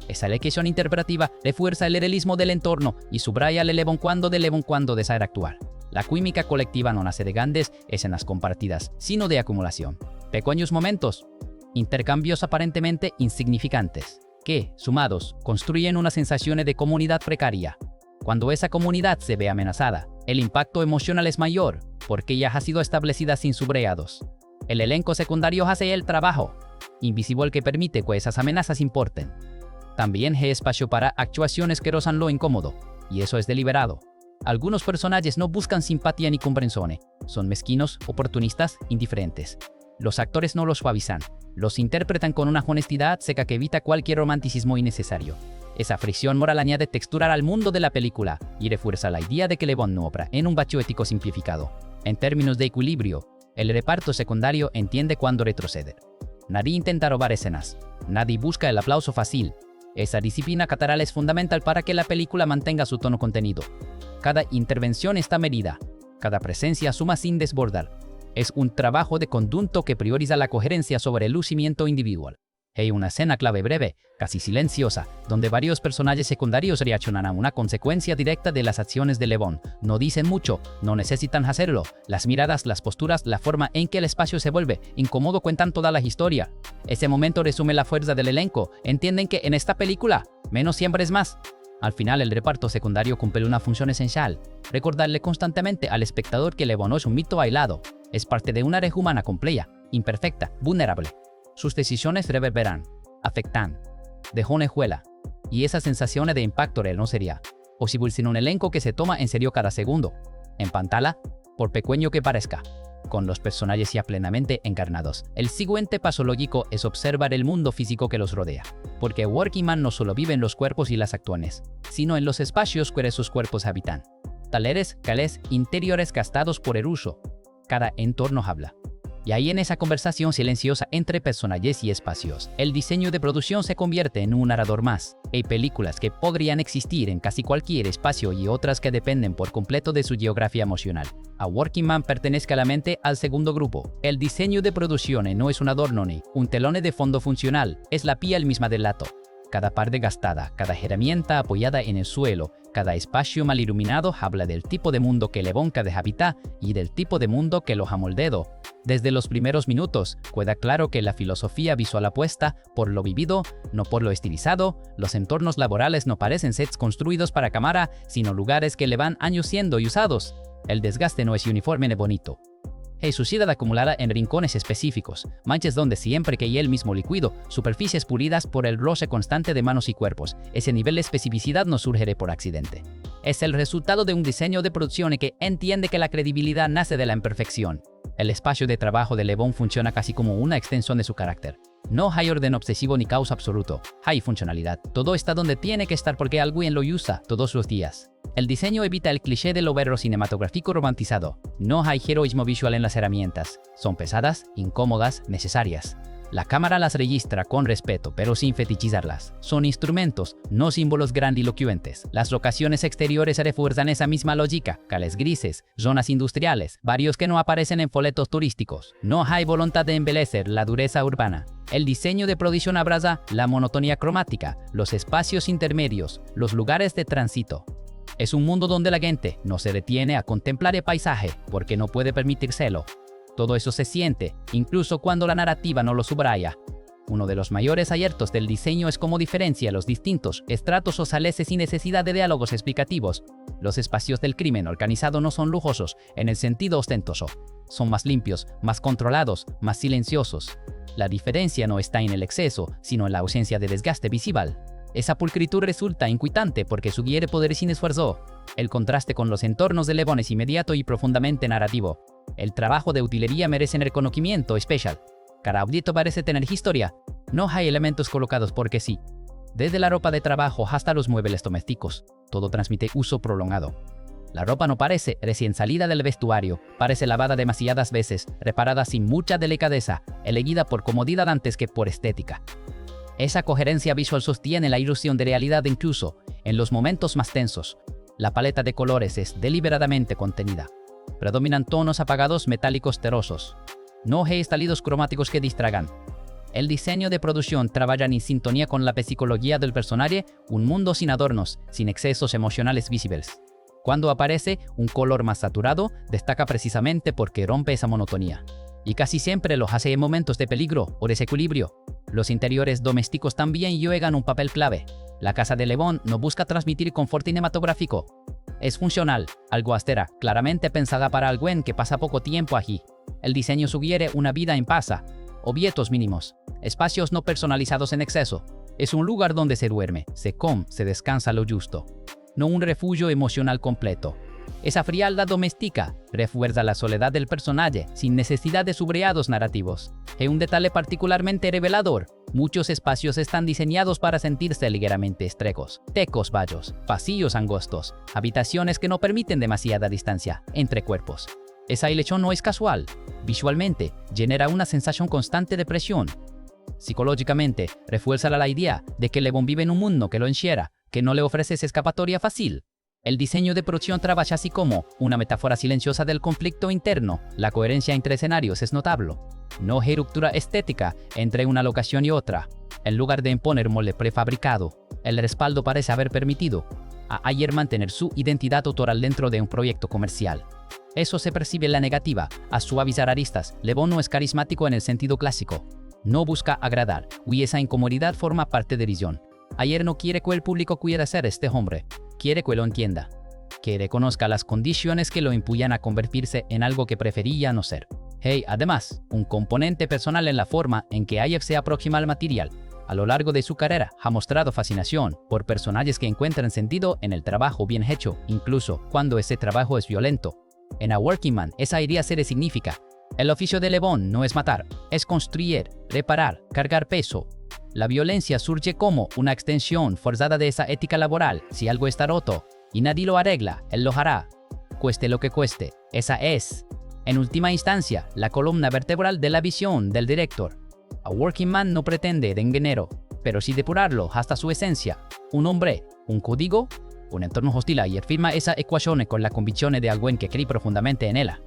Esa elección interpretativa refuerza el realismo del entorno y subraya el Le Bon cuando desea actuar. La química colectiva no nace de grandes escenas compartidas, sino de acumulación. Pequeños momentos, intercambios aparentemente insignificantes, que, sumados, construyen una sensación de comunidad precaria. Cuando esa comunidad se ve amenazada, el impacto emocional es mayor, porque ya ha sido establecida sin subrayados. El elenco secundario hace el trabajo invisible que permite que esas amenazas importen. También hay espacio para actuaciones que rozan lo incómodo, y eso es deliberado. Algunos personajes no buscan simpatía ni comprensión, son mezquinos, oportunistas, indiferentes. Los actores no los suavizan, los interpretan con una honestidad seca que evita cualquier romanticismo innecesario. Esa fricción moral añade textura al mundo de la película y refuerza la idea de que Le Bon no obra en un vacío ético simplificado. En términos de equilibrio, el reparto secundario entiende cuándo retroceder. Nadie intenta robar escenas, nadie busca el aplauso fácil. Esa disciplina cateral es fundamental para que la película mantenga su tono contenido. Cada intervención está medida, cada presencia suma sin desbordar. Es un trabajo de conjunto que prioriza la coherencia sobre el lucimiento individual. Hay una escena clave breve, casi silenciosa, donde varios personajes secundarios reaccionan a una consecuencia directa de las acciones de Le Bon. No dicen mucho, no necesitan hacerlo. Las miradas, las posturas, la forma en que el espacio se vuelve incómodo cuentan toda la historia. Ese momento resume la fuerza del elenco. Entienden que en esta película, menos siempre es más. Al final, el reparto secundario cumple una función esencial: recordarle constantemente al espectador que Le Bon no es un mito aislado. Es parte de una red humana compleja, imperfecta, vulnerable. Sus decisiones reverberan, afectan, dejan escuela, y esa sensación de impacto real no sería posible sin un elenco que se toma en serio cada segundo, en pantalla, por pequeño que parezca, con los personajes ya plenamente encarnados. El siguiente paso lógico es observar el mundo físico que los rodea, porque Working Man no solo vive en los cuerpos y las actuaciones, sino en los espacios que sus cuerpos habitan. Talleres, calles, interiores gastados por el uso. Cada entorno habla. Y ahí en esa conversación silenciosa entre personajes y espacios, el diseño de producción se convierte en un narrador más. Hay películas que podrían existir en casi cualquier espacio y otras que dependen por completo de su geografía emocional. A Working Man pertenece claramente al segundo grupo. El diseño de producción no es un adorno ni un telón de fondo funcional, es la piel misma del lato. Cada parte gastada, cada herramienta apoyada en el suelo, cada espacio mal iluminado habla del tipo de mundo que Le Bon habita y del tipo de mundo que lo ha moldeado. Desde los primeros minutos, queda claro que la filosofía visual apuesta por lo vivido, no por lo estilizado. Los entornos laborales no parecen sets construidos para cámara, sino lugares que llevan años siendo usados. El desgaste no es uniforme ni bonito. Hay suciedad acumulada en rincones específicos, manchas donde siempre que hay el mismo líquido, superficies pulidas por el roce constante de manos y cuerpos. Ese nivel de especificidad no surge por accidente. Es el resultado de un diseño de producción que entiende que la credibilidad nace de la imperfección. El espacio de trabajo de Le Bon funciona casi como una extensión de su carácter. No hay orden obsesivo ni caos absoluto, hay funcionalidad. Todo está donde tiene que estar porque alguien lo usa todos los días. El diseño evita el cliché del overro cinematográfico romantizado. No hay heroísmo visual en las herramientas. Son pesadas, incómodas, necesarias. La cámara las registra con respeto, pero sin fetichizarlas. Son instrumentos, no símbolos grandilocuentes. Las locaciones exteriores refuerzan esa misma lógica. Calles grises, zonas industriales, barrios que no aparecen en folletos turísticos. No hay voluntad de embellecer la dureza urbana. El diseño de producción abraza la monotonía cromática, los espacios intermedios, los lugares de tránsito. Es un mundo donde la gente no se detiene a contemplar el paisaje porque no puede permitírselo. Todo eso se siente, incluso cuando la narrativa no lo subraya. Uno de los mayores aciertos del diseño es cómo diferencia los distintos estratos sociales sin necesidad de diálogos explicativos. Los espacios del crimen organizado no son lujosos en el sentido ostentoso. Son más limpios, más controlados, más silenciosos. La diferencia no está en el exceso, sino en la ausencia de desgaste visual. Esa pulcritud resulta inquietante porque sugiere poder sin esfuerzo. El contraste con los entornos de Levon es inmediato y profundamente narrativo. El trabajo de utilería merece reconocimiento especial. Cada objeto parece tener historia. No hay elementos colocados porque sí. Desde la ropa de trabajo hasta los muebles domésticos, todo transmite uso prolongado. La ropa no parece recién salida del vestuario, parece lavada demasiadas veces, reparada sin mucha delicadeza, elegida por comodidad antes que por estética. Esa coherencia visual sostiene la ilusión de realidad incluso en los momentos más tensos. La paleta de colores es deliberadamente contenida. Predominan tonos apagados metálicos terrosos. No hay estallidos cromáticos que distraigan. El diseño de producción trabaja en sintonía con la psicología del personaje, un mundo sin adornos, sin excesos emocionales visibles. Cuando aparece un color más saturado, destaca precisamente porque rompe esa monotonía. Y casi siempre lo hace en momentos de peligro o desequilibrio. Los interiores domésticos también juegan un papel clave. La casa de Levon no busca transmitir confort cinematográfico. Es funcional, algo austera, claramente pensada para alguien que pasa poco tiempo aquí. El diseño sugiere una vida en paz, objetos mínimos, espacios no personalizados en exceso. Es un lugar donde se duerme, se come, se descansa lo justo. No un refugio emocional completo. Esa frialdad doméstica refuerza la soledad del personaje sin necesidad de subrayados narrativos. Es un detalle particularmente revelador. Muchos espacios están diseñados para sentirse ligeramente estrechos. Tecos vallos, pasillos angostos, habitaciones que no permiten demasiada distancia entre cuerpos. Esa elección no es casual. Visualmente, genera una sensación constante de presión. Psicológicamente, refuerza la idea de que Levon vive en un mundo que lo encierra, que no le ofrece esa escapatoria fácil. El diseño de producción trabaja así como una metáfora silenciosa del conflicto interno. La coherencia entre escenarios es notable. No hay ruptura estética entre una locación y otra. En lugar de imponer molde prefabricado, el respaldo parece haber permitido a Ayer mantener su identidad autoral dentro de un proyecto comercial. Eso se percibe en la negativa a suavizar aristas. Levon no es carismático en el sentido clásico. No busca agradar, y esa incomodidad forma parte de visión. Ayer no quiere que el público quiera ser este hombre. Quiere que lo entienda, que reconozca las condiciones que lo impulsan a convertirse en algo que prefería no ser. Hay, además, un componente personal en la forma en que Ayer se aproxima al material. A lo largo de su carrera, ha mostrado fascinación por personajes que encuentran sentido en el trabajo bien hecho, incluso cuando ese trabajo es violento. En A Working Man, esa idea se resignifica. El oficio de Levon no es matar, es construir, reparar, cargar peso. La violencia surge como una extensión forzada de esa ética laboral. Si algo está roto y nadie lo arregla, él lo hará, cueste lo que cueste. Esa es, en última instancia, la columna vertebral de la visión del director. A Working Man no pretende de engañero, pero sí depurarlo hasta su esencia. Un hombre, un código, un entorno hostil, y firma esa ecuación con la convicción de alguien que cree profundamente en ella.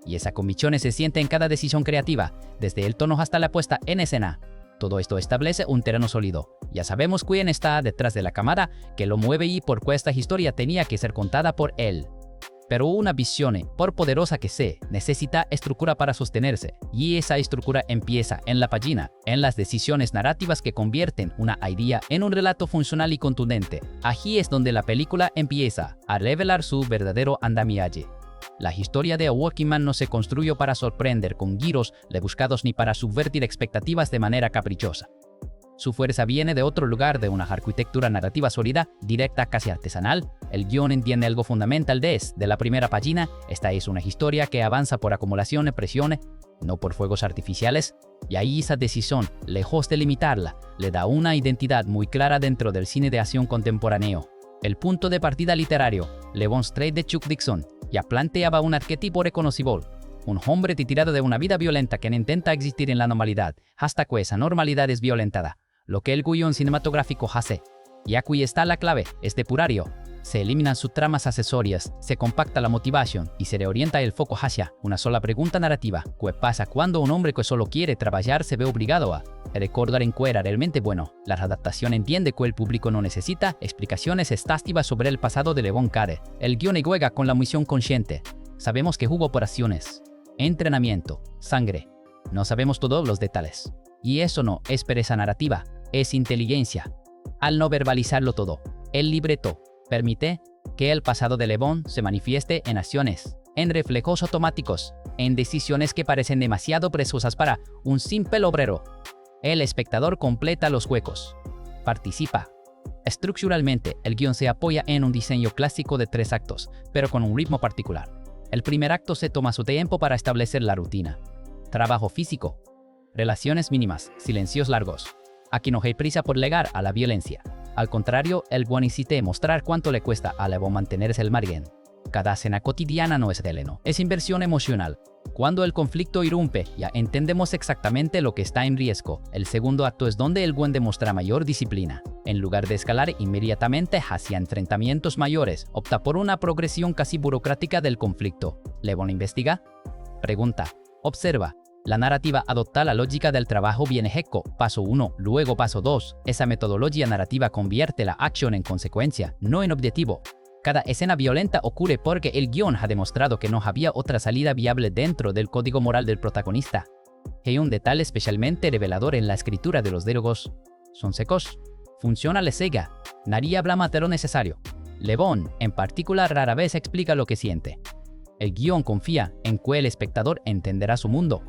Y esa convicción se siente en cada decisión creativa, desde el tono hasta la puesta en escena. Todo esto establece un terreno sólido. Ya sabemos quién está detrás de la cámara, que lo mueve y por qué esta historia tenía que ser contada por él. Pero una visión, por poderosa que sea, necesita estructura para sostenerse. Y esa estructura empieza en la página, en las decisiones narrativas que convierten una idea en un relato funcional y contundente. Aquí es donde la película empieza a revelar su verdadero andamiaje. La historia de A Working Man no se construyó para sorprender con giros rebuscados ni para subvertir expectativas de manera caprichosa. Su fuerza viene de otro lugar, de una arquitectura narrativa sólida, directa, casi artesanal. El guión entiende algo fundamental desde la primera página. Esta es una historia que avanza por acumulación de presión, no por fuegos artificiales. Y ahí esa decisión, lejos de limitarla, le da una identidad muy clara dentro del cine de acción contemporáneo. El punto de partida literario, Le Bon Strait de Chuck Dixon, ya planteaba un arquetipo reconocible. Un hombre tirado de una vida violenta que intenta existir en la normalidad, hasta que esa normalidad es violentada, lo que el guión cinematográfico hace. Y aquí está la clave, es depurario. Se eliminan sus tramas accesorias, se compacta la motivación y se reorienta el foco hacia una sola pregunta narrativa. ¿Qué pasa cuando un hombre que solo quiere trabajar se ve obligado a recordar en qué era realmente bueno? La adaptación entiende que el público no necesita explicaciones exhaustivas sobre el pasado de Le Bon Care. El guión juega con la misión consciente. Sabemos que hubo operaciones, entrenamiento, sangre. No sabemos todos los detalles. Y eso no es pereza narrativa, es inteligencia. Al no verbalizarlo todo, el libreto permite que el pasado de Le Bon se manifieste en acciones, en reflejos automáticos, en decisiones que parecen demasiado precisas para un simple obrero. El espectador completa los huecos, participa. Estructuralmente, el guión se apoya en un diseño clásico de 3 actos, pero con un ritmo particular. El primer acto se toma su tiempo para establecer la rutina. Trabajo físico, relaciones mínimas, silencios largos. Aquí no hay prisa por llegar a la violencia. Al contrario, el guión insiste en mostrar cuánto le cuesta a Le Bon mantenerse al margen. Cada escena cotidiana no es teleno, es inversión emocional. Cuando el conflicto irrumpe, ya entendemos exactamente lo que está en riesgo. El segundo acto es donde el guión demuestra mayor disciplina. En lugar de escalar inmediatamente hacia enfrentamientos mayores, opta por una progresión casi burocrática del conflicto. ¿Le Bon investiga? Pregunta. Observa. La narrativa adopta la lógica del trabajo bien hecho, paso 1, luego paso 2. Esa metodología narrativa convierte la acción en consecuencia, no en objetivo. Cada escena violenta ocurre porque el guión ha demostrado que no había otra salida viable dentro del código moral del protagonista. Hay un detalle especialmente revelador en la escritura de los diálogos. Son secos. Funciona la cega. Nadie habla más de lo necesario. Le Bon, en particular, rara vez explica lo que siente. El guión confía en que el espectador entenderá su mundo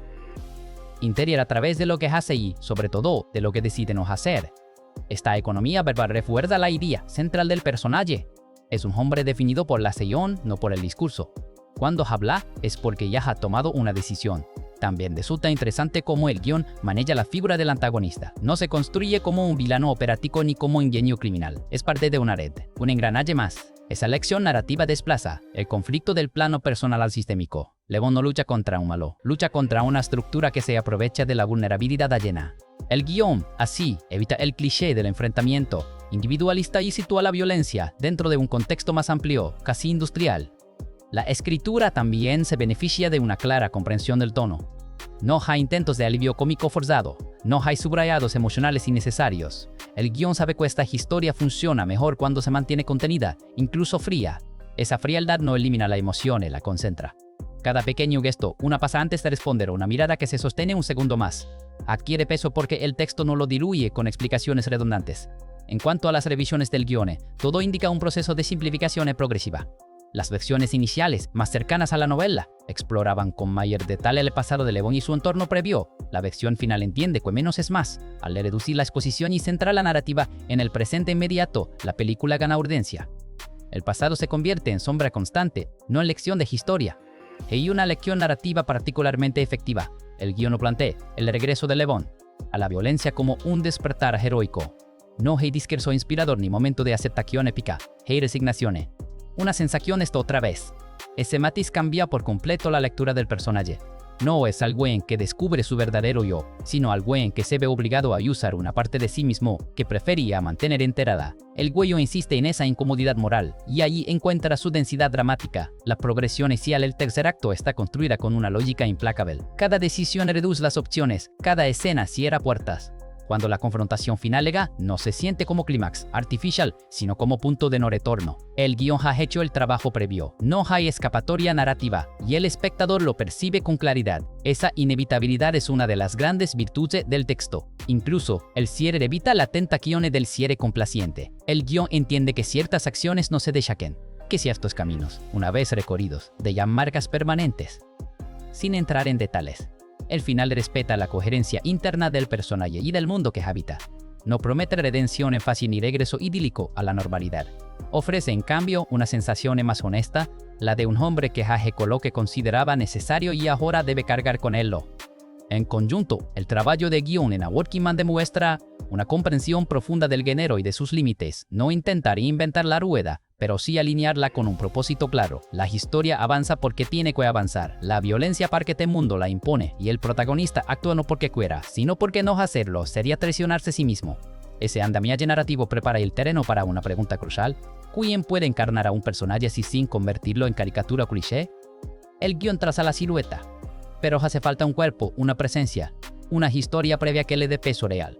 interior a través de lo que hace y, sobre todo, de lo que decide no hacer. Esta economía verbal refuerza la idea central del personaje. Es un hombre definido por la acción, no por el discurso. Cuando habla, es porque ya ha tomado una decisión. También resulta interesante cómo el guión maneja la figura del antagonista. No se construye como un villano operativo ni como un ingenio criminal. Es parte de una red, un engranaje más. Esa lección narrativa desplaza el conflicto del plano personal al sistémico. Le Bon no lucha contra un malo, lucha contra una estructura que se aprovecha de la vulnerabilidad ajena. El guión, así, evita el cliché del enfrentamiento individualista y sitúa la violencia dentro de un contexto más amplio, casi industrial. La escritura también se beneficia de una clara comprensión del tono. No hay intentos de alivio cómico forzado, no hay subrayados emocionales innecesarios. El guión sabe que esta historia funciona mejor cuando se mantiene contenida, incluso fría. Esa frialdad no elimina la emoción, la concentra. Cada pequeño gesto, una pausa antes de responder o una mirada que se sostiene un segundo más, adquiere peso porque el texto no lo diluye con explicaciones redundantes. En cuanto a las revisiones del guion, todo indica un proceso de simplificación progresiva. Las versiones iniciales, más cercanas a la novela, exploraban con mayor detalle el pasado de Le Bon y su entorno previo. La versión final entiende que menos es más. Al reducir la exposición y centrar la narrativa en el presente inmediato, la película gana urgencia. El pasado se convierte en sombra constante, no en lección de historia. Hay una lección narrativa particularmente efectiva. El guion plantea el regreso de Le Bon a la violencia como un despertar heroico. No hay discurso inspirador ni momento de aceptación épica. Hay resignación. Una sensación esto otra vez. Ese matiz cambia por completo la lectura del personaje. No es alguien que descubre su verdadero yo, sino alguien que se ve obligado a usar una parte de sí mismo que prefería mantener enterrada. El güello insiste en esa incomodidad moral, y allí encuentra su densidad dramática. La progresión inicial del tercer acto está construida con una lógica implacable. Cada decisión reduce las opciones, cada escena cierra puertas. Cuando la confrontación final llega, no se siente como clímax artificial, sino como punto de no retorno. El guion ha hecho el trabajo previo. No hay escapatoria narrativa, y el espectador lo percibe con claridad. Esa inevitabilidad es una de las grandes virtudes del texto. Incluso, el cierre evita la tentación del cierre complaciente. El guion entiende que ciertas acciones no se deshaquen, que ciertos caminos, una vez recorridos, dejan marcas permanentes. Sin entrar en detalles, el final respeta la coherencia interna del personaje y del mundo que habita. No promete redención en fácil ni regreso idílico a la normalidad. Ofrece en cambio una sensación más honesta, la de un hombre que ha hecho lo que consideraba necesario y ahora debe cargar con ello. En conjunto, el trabajo de guión en A Working Man demuestra una comprensión profunda del género y de sus límites, no intentar inventar la rueda, pero sí alinearla con un propósito claro. La historia avanza porque tiene que avanzar, la violencia porque el mundo la impone, y el protagonista actúa no porque quiera, sino porque no hacerlo sería traicionarse a sí mismo. Ese andamiaje narrativo prepara el terreno para una pregunta crucial: ¿quién puede encarnar a un personaje así sin convertirlo en caricatura o cliché? El guión traza la silueta, pero hace falta un cuerpo, una presencia, una historia previa que le dé peso real.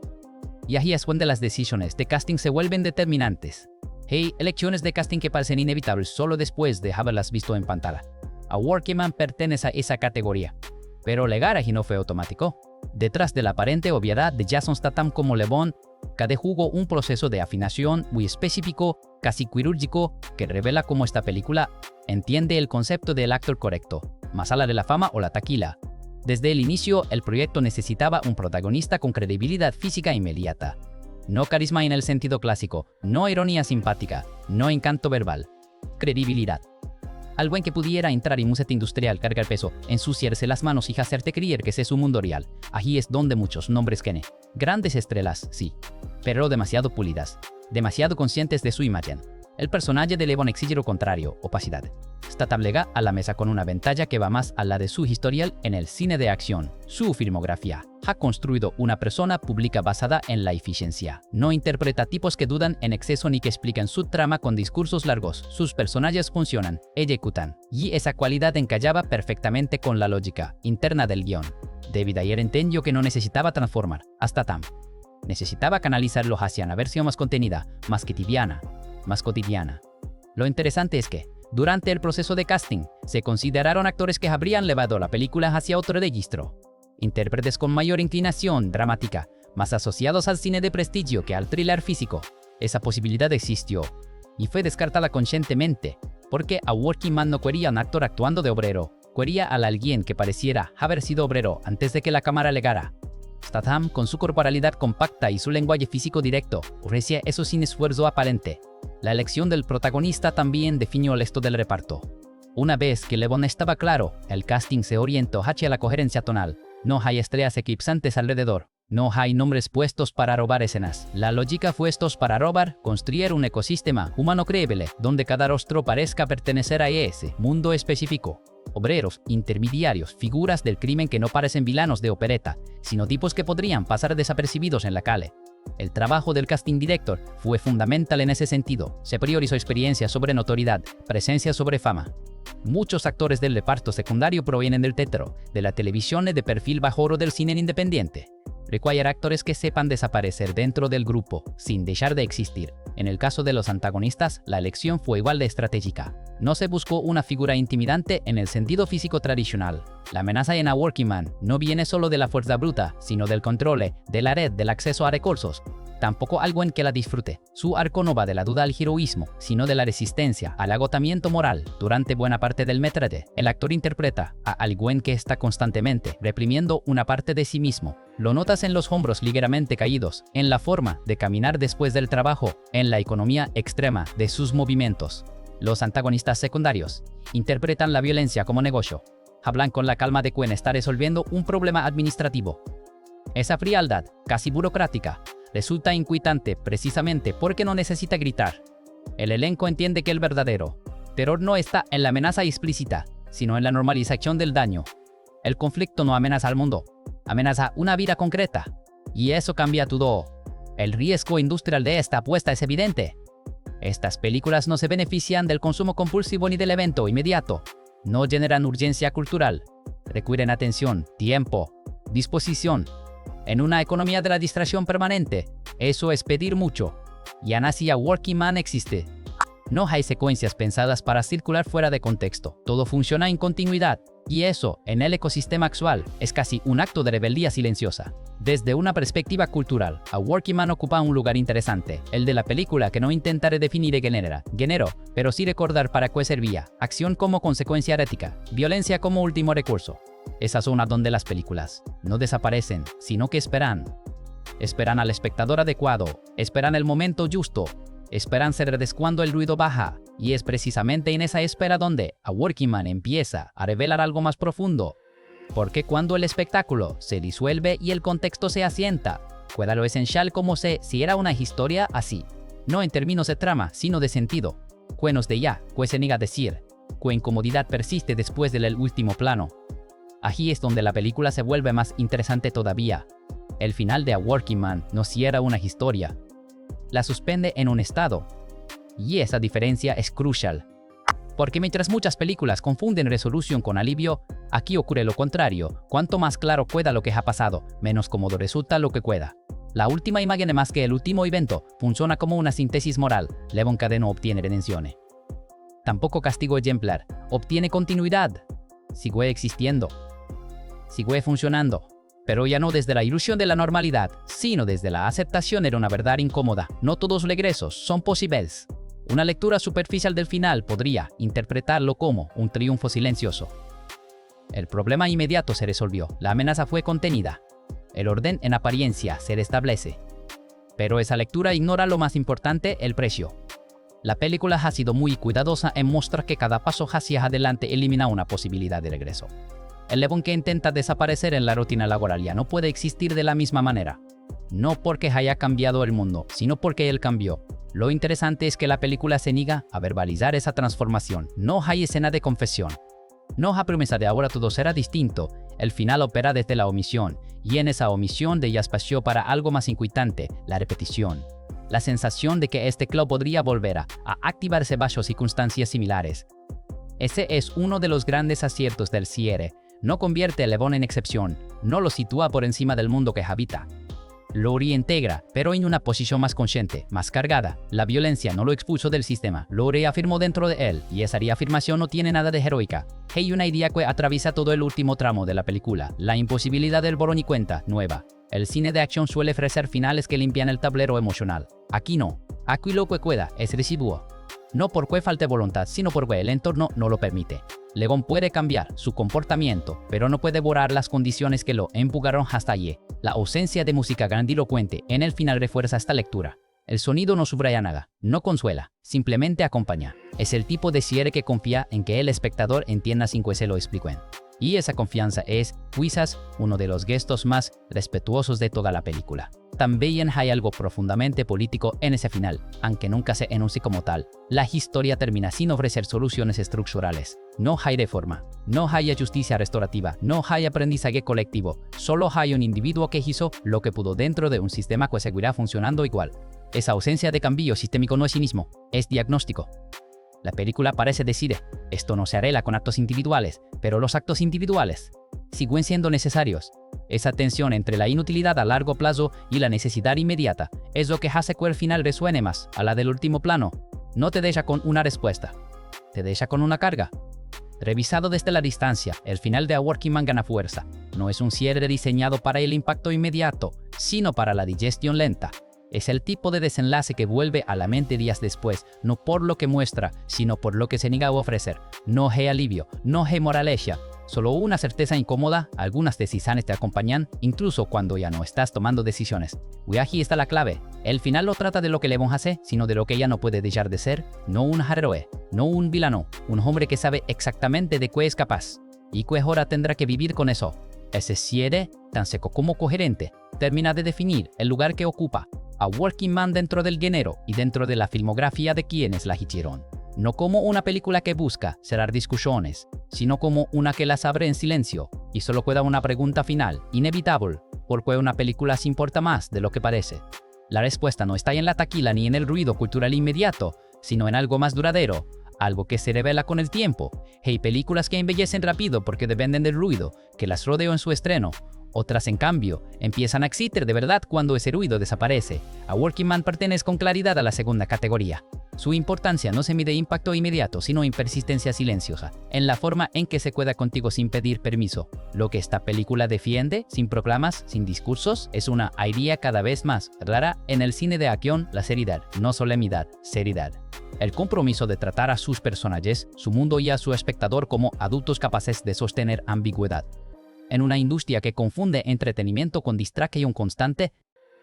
Y ahí es donde las decisiones de casting se vuelven determinantes. Hay elecciones de casting que parecen inevitables solo después de haberlas visto en pantalla. A Working Man pertenece a esa categoría, pero llegar allí no fue automático. Detrás de la aparente obviedad de Jason Statham como Le Bon, cada jugó un proceso de afinación muy específico, casi quirúrgico, que revela cómo esta película entiende el concepto del actor correcto, más allá de la fama o la taquilla. Desde el inicio, el proyecto necesitaba un protagonista con credibilidad física inmediata. No carisma en el sentido clásico, no ironía simpática, no encanto verbal. Credibilidad. Algo en que pudiera entrar en un set industrial, cargar peso, ensuciarse las manos y hacerte creer que ese es un mundo real. Allí es donde muchos nombres tienen. Grandes estrellas, sí, pero demasiado pulidas, demasiado conscientes de su imagen. El personaje de Le Bon exige lo contrario, opacidad. Statham llega a la mesa con una ventaja que va más allá de su historial en el cine de acción. Su filmografía ha construido una persona pública basada en la eficiencia. No interpreta tipos que dudan en exceso ni que explican su trama con discursos largos. Sus personajes funcionan, ejecutan, y esa cualidad encajaba perfectamente con la lógica interna del guión. David Ayer entendió que no necesitaba transformar a Statham. Necesitaba canalizarlo hacia una versión más contenida, más cotidiana. Lo interesante es que, durante el proceso de casting, se consideraron actores que habrían llevado la película hacia otro registro. Intérpretes con mayor inclinación dramática, más asociados al cine de prestigio que al thriller físico. Esa posibilidad existió, y fue descartada conscientemente, porque A Working Man no quería un actor actuando de obrero, quería a alguien que pareciera haber sido obrero antes de que la cámara llegara. Statham, con su corporalidad compacta y su lenguaje físico directo, ofrecía eso sin esfuerzo aparente. La elección del protagonista también definió el resto del reparto. Una vez que Le Bon estaba claro, el casting se orientó hacia la coherencia tonal. No hay estrellas eclipsantes alrededor. No hay nombres puestos para robar escenas. La lógica fue estos para robar, construir un ecosistema humano creíble, donde cada rostro parezca pertenecer a ese mundo específico. Obreros, intermediarios, figuras del crimen que no parecen villanos de opereta, sino tipos que podrían pasar desapercibidos en la calle. El trabajo del casting director fue fundamental en ese sentido. Se priorizó experiencia sobre notoriedad, presencia sobre fama. Muchos actores del reparto secundario provienen del teatro, de la televisión y de perfil bajo o del cine independiente. Requiere actores que sepan desaparecer dentro del grupo, sin dejar de existir. En el caso de los antagonistas, la elección fue igual de estratégica. No se buscó una figura intimidante en el sentido físico tradicional. La amenaza en A Working Man no viene solo de la fuerza bruta, sino del control, de la red, del acceso a recursos. Tampoco algo en que la disfrute. Su arco no va de la duda al heroísmo, sino de la resistencia al agotamiento moral. Durante buena parte del metraje, el actor interpreta a alguien que está constantemente reprimiendo una parte de sí mismo. Lo notas en los hombros ligeramente caídos, en la forma de caminar después del trabajo, en la economía extrema de sus movimientos. Los antagonistas secundarios interpretan la violencia como negocio. Hablan con la calma de quien está resolviendo un problema administrativo. Esa frialdad, casi burocrática, resulta inquietante precisamente porque no necesita gritar. El elenco entiende que el verdadero terror no está en la amenaza explícita, sino en la normalización del daño. El conflicto no amenaza al mundo, amenaza una vida concreta. Y eso cambia todo. El riesgo industrial de esta apuesta es evidente. Estas películas no se benefician del consumo compulsivo ni del evento inmediato. No generan urgencia cultural. Requieren atención, tiempo, disposición. En una economía de la distracción permanente, eso es pedir mucho. Y aún así A Working Man existe. No hay secuencias pensadas para circular fuera de contexto. Todo funciona en continuidad. Y eso, en el ecosistema actual, es casi un acto de rebeldía silenciosa. Desde una perspectiva cultural, A Working Man ocupa un lugar interesante, el de la película que no intentaré definir el género, pero sí recordar para qué servía, acción como consecuencia ética, violencia como último recurso. Esa zona donde las películas no desaparecen, sino que esperan. Esperan al espectador adecuado, esperan el momento justo, esperan ser cuando el ruido baja, y es precisamente en esa espera donde A Working Man empieza a revelar algo más profundo. Porque cuando el espectáculo se disuelve y el contexto se asienta, queda lo esencial como si era una historia así. No en términos de trama, sino de sentido. Cuenos de ya, se niega a decir. Qué incomodidad persiste después del último plano. Aquí es donde la película se vuelve más interesante todavía. El final de A Working Man no cierra una historia. La suspende en un estado. Y esa diferencia es crucial. Porque mientras muchas películas confunden resolución con alivio, aquí ocurre lo contrario. Cuanto más claro queda lo que ha pasado, menos cómodo resulta lo que queda. La última imagen más que el último evento funciona como una síntesis moral. Levon no obtiene redención. Tampoco castigo ejemplar. Obtiene continuidad. Sigue existiendo. Sigue funcionando. Pero ya no desde la ilusión de la normalidad, sino desde la aceptación de una verdad incómoda. No todos los regresos son posibles. Una lectura superficial del final podría interpretarlo como un triunfo silencioso. El problema inmediato se resolvió, la amenaza fue contenida. El orden en apariencia se restablece. Pero esa lectura ignora lo más importante, el precio. La película ha sido muy cuidadosa en mostrar que cada paso hacia adelante elimina una posibilidad de regreso. El Levon que intenta desaparecer en la rutina laboral ya no puede existir de la misma manera. No porque haya cambiado el mundo, sino porque él cambió. Lo interesante es que la película se niega a verbalizar esa transformación. No hay escena de confesión. No hay promesa de ahora todo será distinto. El final opera desde la omisión, y en esa omisión de ya espacio para algo más inquietante, la repetición. La sensación de que este club podría volver a activarse bajo circunstancias similares. Ese es uno de los grandes aciertos del cierre. No convierte a Levon en excepción, no lo sitúa por encima del mundo que habita. Lo reintegra, pero en una posición más consciente, más cargada. La violencia no lo expuso del sistema, lo reafirmó dentro de él, y esa reafirmación no tiene nada de heroica. Hay una idea que atraviesa todo el último tramo de la película, la imposibilidad del borrón y cuenta nueva. El cine de acción suele ofrecer finales que limpian el tablero emocional. Aquí no. Aquí lo que queda es residuo. No porque falte voluntad, sino porque el entorno no lo permite. Levon puede cambiar su comportamiento, pero no puede borrar las condiciones que lo empujaron hasta allí. La ausencia de música grandilocuente en el final refuerza esta lectura. El sonido no subraya nada, no consuela, simplemente acompaña. Es el tipo de cierre que confía en que el espectador entienda sin que se lo expliquen. Y esa confianza es, quizás, uno de los gestos más respetuosos de toda la película. También hay algo profundamente político en ese final, aunque nunca se enuncie como tal. La historia termina sin ofrecer soluciones estructurales. No hay reforma, no hay justicia restaurativa, no hay aprendizaje colectivo. Solo hay un individuo que hizo lo que pudo dentro de un sistema que seguirá funcionando igual. Esa ausencia de cambio sistémico no es cinismo, es diagnóstico. La película parece decir, esto no se arregla con actos individuales, pero los actos individuales siguen siendo necesarios. Esa tensión entre la inutilidad a largo plazo y la necesidad inmediata es lo que hace que el final resuene más a la del último plano. No te deja con una respuesta, te deja con una carga. Revisado desde la distancia, el final de A Working Man gana fuerza. No es un cierre diseñado para el impacto inmediato, sino para la digestión lenta. Es el tipo de desenlace que vuelve a la mente días después, no por lo que muestra, sino por lo que se niega a ofrecer. No hay alivio, no hay moraleja, solo una certeza incómoda. Algunas decisiones te acompañan, incluso cuando ya no estás tomando decisiones. Y aquí está la clave. El final no trata de lo que Levon hace, sino de lo que ella no puede dejar de ser. No un héroe, no un villano, un hombre que sabe exactamente de qué es capaz. Y que ahora tendrá que vivir con eso. Ese cierre, tan seco como coherente, termina de definir el lugar que ocupa A Working Man dentro del género y dentro de la filmografía de quienes la hicieron. No como una película que busca cerrar discusiones, sino como una que las abre en silencio y solo queda una pregunta final, inevitable, ¿por qué una película se importa más de lo que parece? La respuesta no está en la taquilla ni en el ruido cultural inmediato, sino en algo más duradero, algo que se revela con el tiempo. Hay películas que embellecen rápido porque dependen del ruido que las rodeó en su estreno. Otras, en cambio, empiezan a existir de verdad cuando ese ruido desaparece. A Working Man pertenece con claridad a la segunda categoría. Su importancia no se mide impacto inmediato, sino en persistencia silenciosa, en la forma en que se queda contigo sin pedir permiso. Lo que esta película defiende, sin proclamas, sin discursos, es una idea cada vez más rara en el cine de acción: la seriedad, no solemnidad, seriedad. El compromiso de tratar a sus personajes, su mundo y a su espectador como adultos capaces de sostener ambigüedad. En una industria que confunde entretenimiento con distracción constante,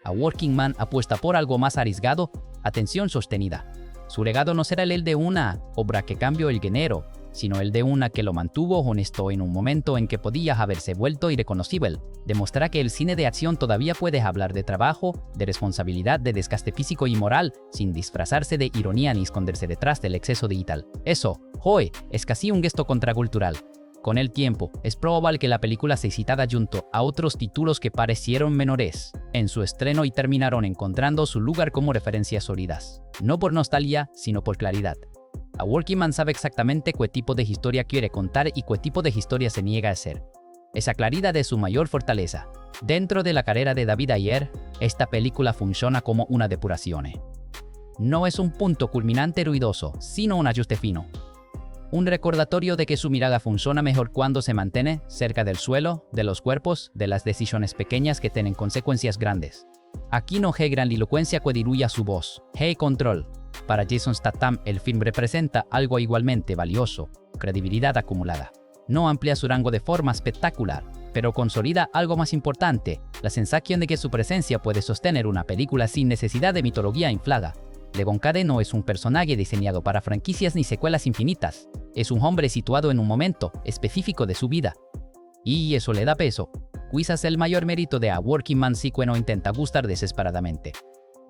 A Working Man apuesta por algo más arriesgado: atención sostenida. Su legado no será el de una obra que cambió el género, sino el de una que lo mantuvo honesto en un momento en que podía haberse vuelto irreconocible. Demostrará que el cine de acción todavía puede hablar de trabajo, de responsabilidad, de desgaste físico y moral, sin disfrazarse de ironía ni esconderse detrás del exceso digital. Eso, hoy, es casi un gesto contracultural. Con el tiempo, es probable que la película se citara junto a otros títulos que parecieron menores en su estreno y terminaron encontrando su lugar como referencias sólidas. No por nostalgia, sino por claridad. A Working Man sabe exactamente qué tipo de historia quiere contar y qué tipo de historia se niega a hacer. Esa claridad es su mayor fortaleza. Dentro de la carrera de David Ayer, esta película funciona como una depuración. No es un punto culminante ruidoso, sino un ajuste fino. Un recordatorio de que su mirada funciona mejor cuando se mantiene cerca del suelo, de los cuerpos, de las decisiones pequeñas que tienen consecuencias grandes. Aquí no hay grandilocuencia que diluya su voz, hay control. Para Jason Statham, el film representa algo igualmente valioso, credibilidad acumulada. No amplía su rango de forma espectacular, pero consolida algo más importante, la sensación de que su presencia puede sostener una película sin necesidad de mitología inflada. Levon Cade no es un personaje diseñado para franquicias ni secuelas infinitas. Es un hombre situado en un momento específico de su vida. Y eso le da peso. Quizás el mayor mérito de A Working Man sí que no intenta gustar desesperadamente.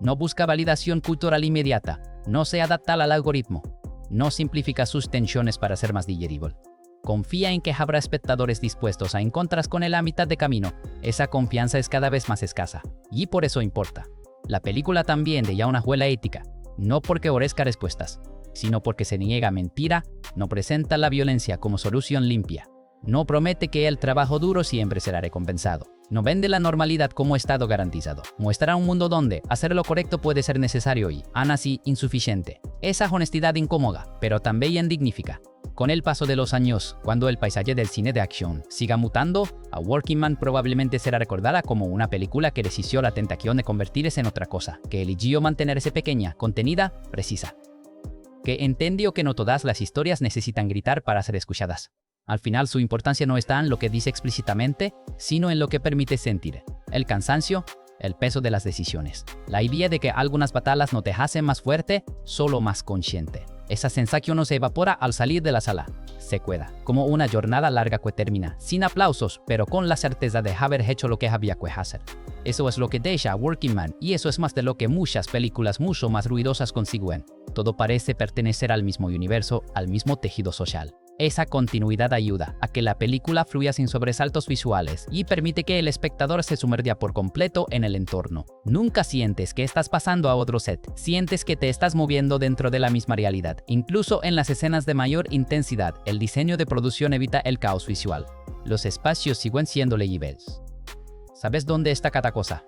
No busca validación cultural inmediata. No se adapta al algoritmo. No simplifica sus tensiones para ser más digerible. Confía en que habrá espectadores dispuestos a encontrarse con él a mitad de camino. Esa confianza es cada vez más escasa. Y por eso importa. La película también de ya una juela ética. No porque ofrezca respuestas, sino porque se niega a mentira, no presenta la violencia como solución limpia, no promete que el trabajo duro siempre será recompensado, no vende la normalidad como estado garantizado, muestra un mundo donde hacer lo correcto puede ser necesario y, aún así, insuficiente. Esa honestidad incomoda, pero también dignifica. Con el paso de los años, cuando el paisaje del cine de acción siga mutando, A Working Man probablemente será recordada como una película que resistió la tentación de convertirse en otra cosa, que eligió mantenerse pequeña, contenida, precisa. Que entendió que no todas las historias necesitan gritar para ser escuchadas. Al final su importancia no está en lo que dice explícitamente, sino en lo que permite sentir. El cansancio, el peso de las decisiones. La idea de que algunas batallas no te hacen más fuerte, solo más consciente. Esa sensación no se evapora al salir de la sala. Se queda, como una jornada larga que termina, sin aplausos, pero con la certeza de haber hecho lo que había que hacer. Eso es lo que deja a Working Man, y eso es más de lo que muchas películas mucho más ruidosas consiguen. Todo parece pertenecer al mismo universo, al mismo tejido social. Esa continuidad ayuda a que la película fluya sin sobresaltos visuales y permite que el espectador se sumerja por completo en el entorno. Nunca sientes que estás pasando a otro set, sientes que te estás moviendo dentro de la misma realidad. Incluso en las escenas de mayor intensidad, el diseño de producción evita el caos visual. Los espacios siguen siendo legibles. ¿Sabes dónde está cada cosa?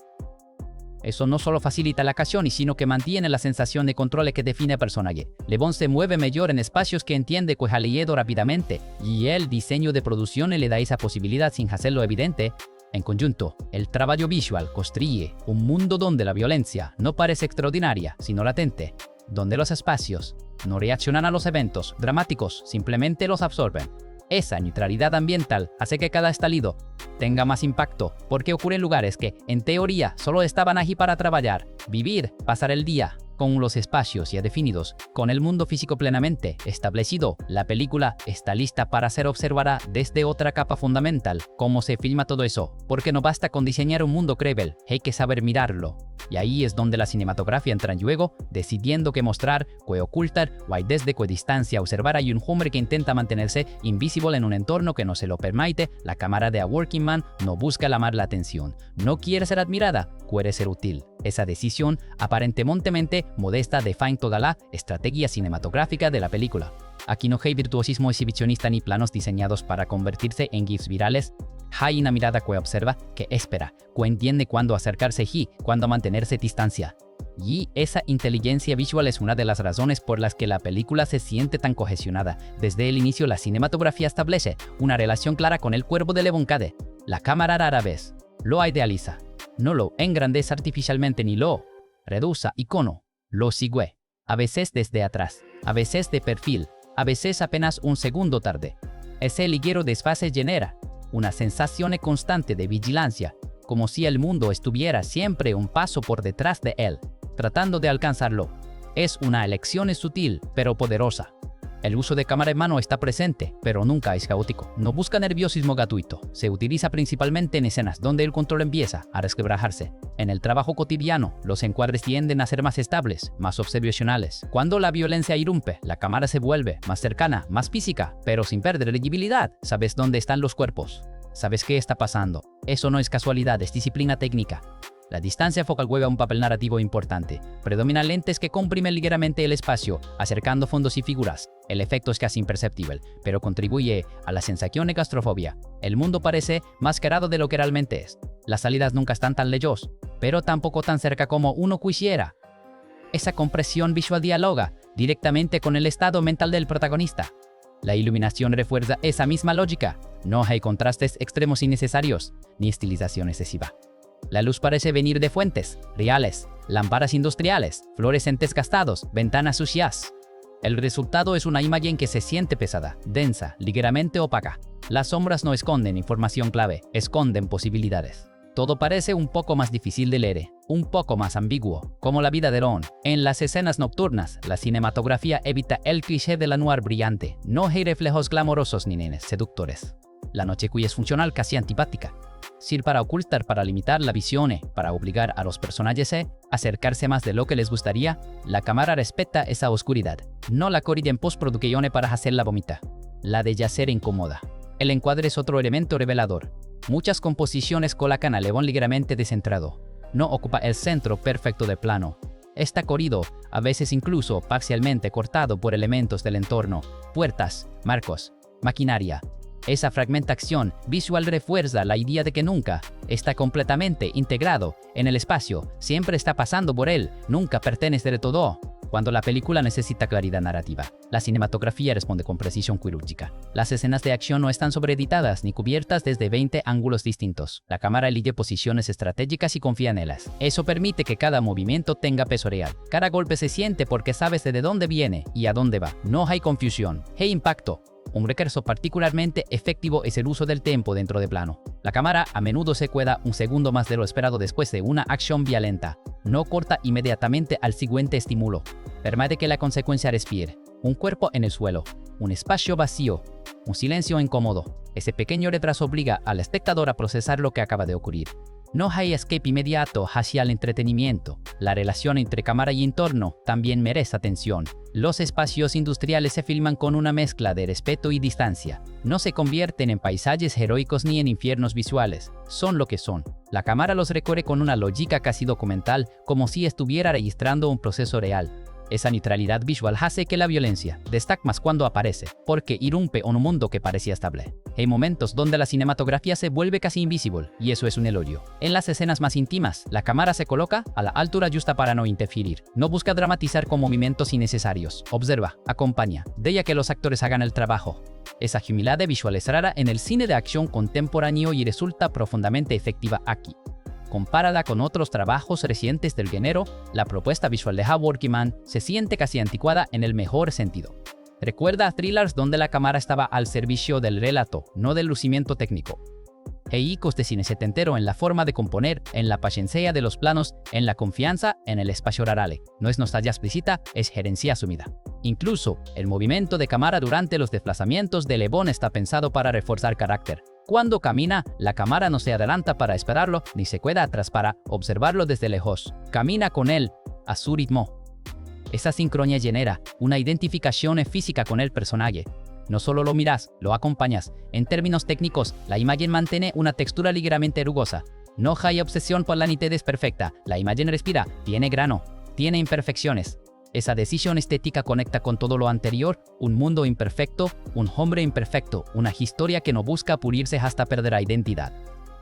Eso no solo facilita la acción, sino que mantiene la sensación de control que define al personaje. Levon se mueve mejor en espacios que entiende que ha leído rápidamente, y el diseño de producción le da esa posibilidad sin hacerlo evidente. En conjunto, el trabajo visual construye un mundo donde la violencia no parece extraordinaria, sino latente, donde los espacios no reaccionan a los eventos dramáticos, simplemente los absorben. Esa neutralidad ambiental hace que cada estallido tenga más impacto, porque ocurre en lugares que, en teoría, solo estaban allí para trabajar, vivir, pasar el día, con los espacios ya definidos, con el mundo físico plenamente establecido. La película está lista para ser observada desde otra capa fundamental. ¿Cómo se filma todo eso? Porque no basta con diseñar un mundo creíble, hay que saber mirarlo. Y ahí es donde la cinematografía entra en juego, decidiendo qué mostrar, qué ocultar, o hay desde qué distancia observar. Hay un hombre que intenta mantenerse invisible en un entorno que no se lo permite. La cámara de A Working Man no busca llamar la atención, no quiere ser admirada, quiere ser útil. Esa decisión, aparentemente modesta, define toda la estrategia cinematográfica de la película. Aquí no hay virtuosismo exhibicionista ni planos diseñados para convertirse en gifs virales. Hay una mirada que observa, que espera, que entiende cuándo acercarse y cuándo mantenerse distancia. Y esa inteligencia visual es una de las razones por las que la película se siente tan cohesionada. Desde el inicio la cinematografía establece una relación clara con el cuerpo de Levon Cade. La cámara rara vez lo idealiza, no lo engrandece artificialmente ni lo reduce icono, lo sigue. A veces desde atrás, a veces de perfil, a veces apenas un segundo tarde. Ese ligero desfase genera una sensación constante de vigilancia, como si el mundo estuviera siempre un paso por detrás de él, tratando de alcanzarlo. Es una elección sutil, pero poderosa. El uso de cámara en mano está presente, pero nunca es caótico. No busca nerviosismo gratuito. Se utiliza principalmente en escenas donde el control empieza a resquebrajarse. En el trabajo cotidiano, los encuadres tienden a ser más estables, más observacionales. Cuando la violencia irrumpe, la cámara se vuelve más cercana, más física, pero sin perder legibilidad. Sabes dónde están los cuerpos. Sabes qué está pasando. Eso no es casualidad, es disciplina técnica. La distancia focal juega un papel narrativo importante. Predominan lentes que comprimen ligeramente el espacio, acercando fondos y figuras. El efecto es casi imperceptible, pero contribuye a la sensación de claustrofobia. El mundo parece más carado de lo que realmente es. Las salidas nunca están tan lejos, pero tampoco tan cerca como uno quisiera. Esa compresión visual dialoga directamente con el estado mental del protagonista. La iluminación refuerza esa misma lógica. No hay contrastes extremos innecesarios, ni estilización excesiva. La luz parece venir de fuentes reales, lámparas industriales, fluorescentes gastados, ventanas sucias. El resultado es una imagen que se siente pesada, densa, ligeramente opaca. Las sombras no esconden información clave, esconden posibilidades. Todo parece un poco más difícil de leer, un poco más ambiguo, como la vida de Ron. En las escenas nocturnas, la cinematografía evita el cliché de la noir brillante. No hay reflejos glamorosos ni nenes seductores. La noche cuya es funcional, casi antipática. Sirve para ocultar, para limitar la visión, para obligar a los personajes a acercarse más de lo que les gustaría. La cámara respeta esa oscuridad. No la corrige en postproducción para hacerla vomita. La de yacer incómoda. El encuadre es otro elemento revelador. Muchas composiciones colocan a Levon ligeramente descentrado. No ocupa el centro perfecto del plano. Está corrido, a veces incluso parcialmente cortado por elementos del entorno, puertas, marcos, maquinaria. Esa fragmentación visual refuerza la idea de que nunca está completamente integrado en el espacio, siempre está pasando por él, nunca pertenece de todo. Cuando la película necesita claridad narrativa, la cinematografía responde con precisión quirúrgica. Las escenas de acción no están sobreeditadas ni cubiertas desde 20 ángulos distintos. La cámara elige posiciones estratégicas y confía en ellas. Eso permite que cada movimiento tenga peso real. Cada golpe se siente porque sabes de dónde viene y a dónde va. No hay confusión, hay impacto. Un recurso particularmente efectivo es el uso del tiempo dentro de plano. La cámara a menudo se queda un segundo más de lo esperado después de una acción violenta. No corta inmediatamente al siguiente estímulo. Permite que la consecuencia respire. Un cuerpo en el suelo, un espacio vacío, un silencio incómodo. Ese pequeño retraso obliga al espectador a procesar lo que acaba de ocurrir. No hay escape inmediato hacia el entretenimiento. La relación entre cámara y entorno también merece atención. Los espacios industriales se filman con una mezcla de respeto y distancia. No se convierten en paisajes heroicos ni en infiernos visuales. Son lo que son. La cámara los recorre con una lógica casi documental, como si estuviera registrando un proceso real. Esa neutralidad visual hace que la violencia destaque más cuando aparece, porque irrumpe en un mundo que parecía estable. Hay momentos donde la cinematografía se vuelve casi invisible, y eso es un elogio. En las escenas más íntimas, la cámara se coloca a la altura justa para no interferir. No busca dramatizar con movimientos innecesarios. Observa, acompaña, deja que los actores hagan el trabajo. Esa humildad visual es rara en el cine de acción contemporáneo y resulta profundamente efectiva aquí. Comparada con otros trabajos recientes del género, la propuesta visual de A Working Man se siente casi anticuada en el mejor sentido. Recuerda a thrillers donde la cámara estaba al servicio del relato, no del lucimiento técnico. Hay ecos de cine setentero en la forma de componer, en la paciencia de los planos, en la confianza en el espacio rarale. No es nostalgia explícita, es gerencia asumida. Incluso, el movimiento de cámara durante los desplazamientos de Levon está pensado para reforzar carácter. Cuando camina, la cámara no se adelanta para esperarlo, ni se queda atrás para observarlo desde lejos. Camina con él, a su ritmo. Esa sincronía genera una identificación física con el personaje. No solo lo miras, lo acompañas. En términos técnicos, la imagen mantiene una textura ligeramente rugosa. No hay obsesión por la nitidez perfecta. La imagen respira, tiene grano, tiene imperfecciones. Esa decisión estética conecta con todo lo anterior, un mundo imperfecto, un hombre imperfecto, una historia que no busca pulirse hasta perder la identidad.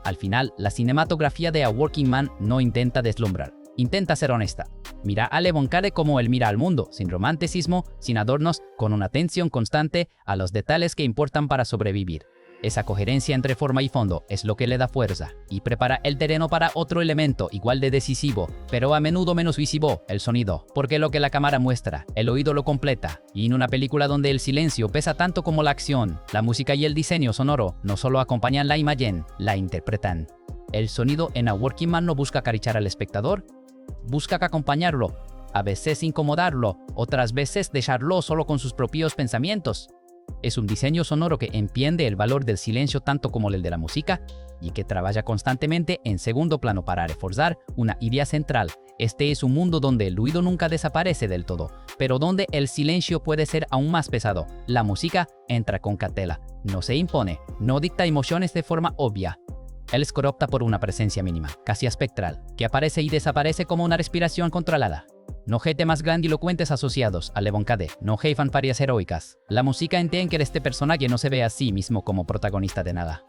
Al final, la cinematografía de A Working Man no intenta deslumbrar, intenta ser honesta. Mira a Levon Kade como él mira al mundo, sin romanticismo, sin adornos, con una atención constante a los detalles que importan para sobrevivir. Esa coherencia entre forma y fondo es lo que le da fuerza y prepara el terreno para otro elemento igual de decisivo, pero a menudo menos visible, el sonido, porque lo que la cámara muestra, el oído lo completa. Y en una película donde el silencio pesa tanto como la acción, la música y el diseño sonoro no solo acompañan la imagen, la interpretan. El sonido en A Working Man no busca acariciar al espectador, busca acompañarlo. a veces incomodarlo, otras veces dejarlo solo con sus propios pensamientos. Es un diseño sonoro que entiende el valor del silencio tanto como el de la música y que trabaja constantemente en segundo plano para reforzar una idea central. Este es un mundo donde el ruido nunca desaparece del todo, pero donde el silencio puede ser aún más pesado. La música entra con cautela, no se impone, no dicta emociones de forma obvia. El score opta por una presencia mínima, casi espectral, que aparece y desaparece como una respiración controlada. No hay temas grandilocuentes asociados al evoncade, no hay fanfarrias heroicas. La música entiende que este personaje no se ve a sí mismo como protagonista de nada.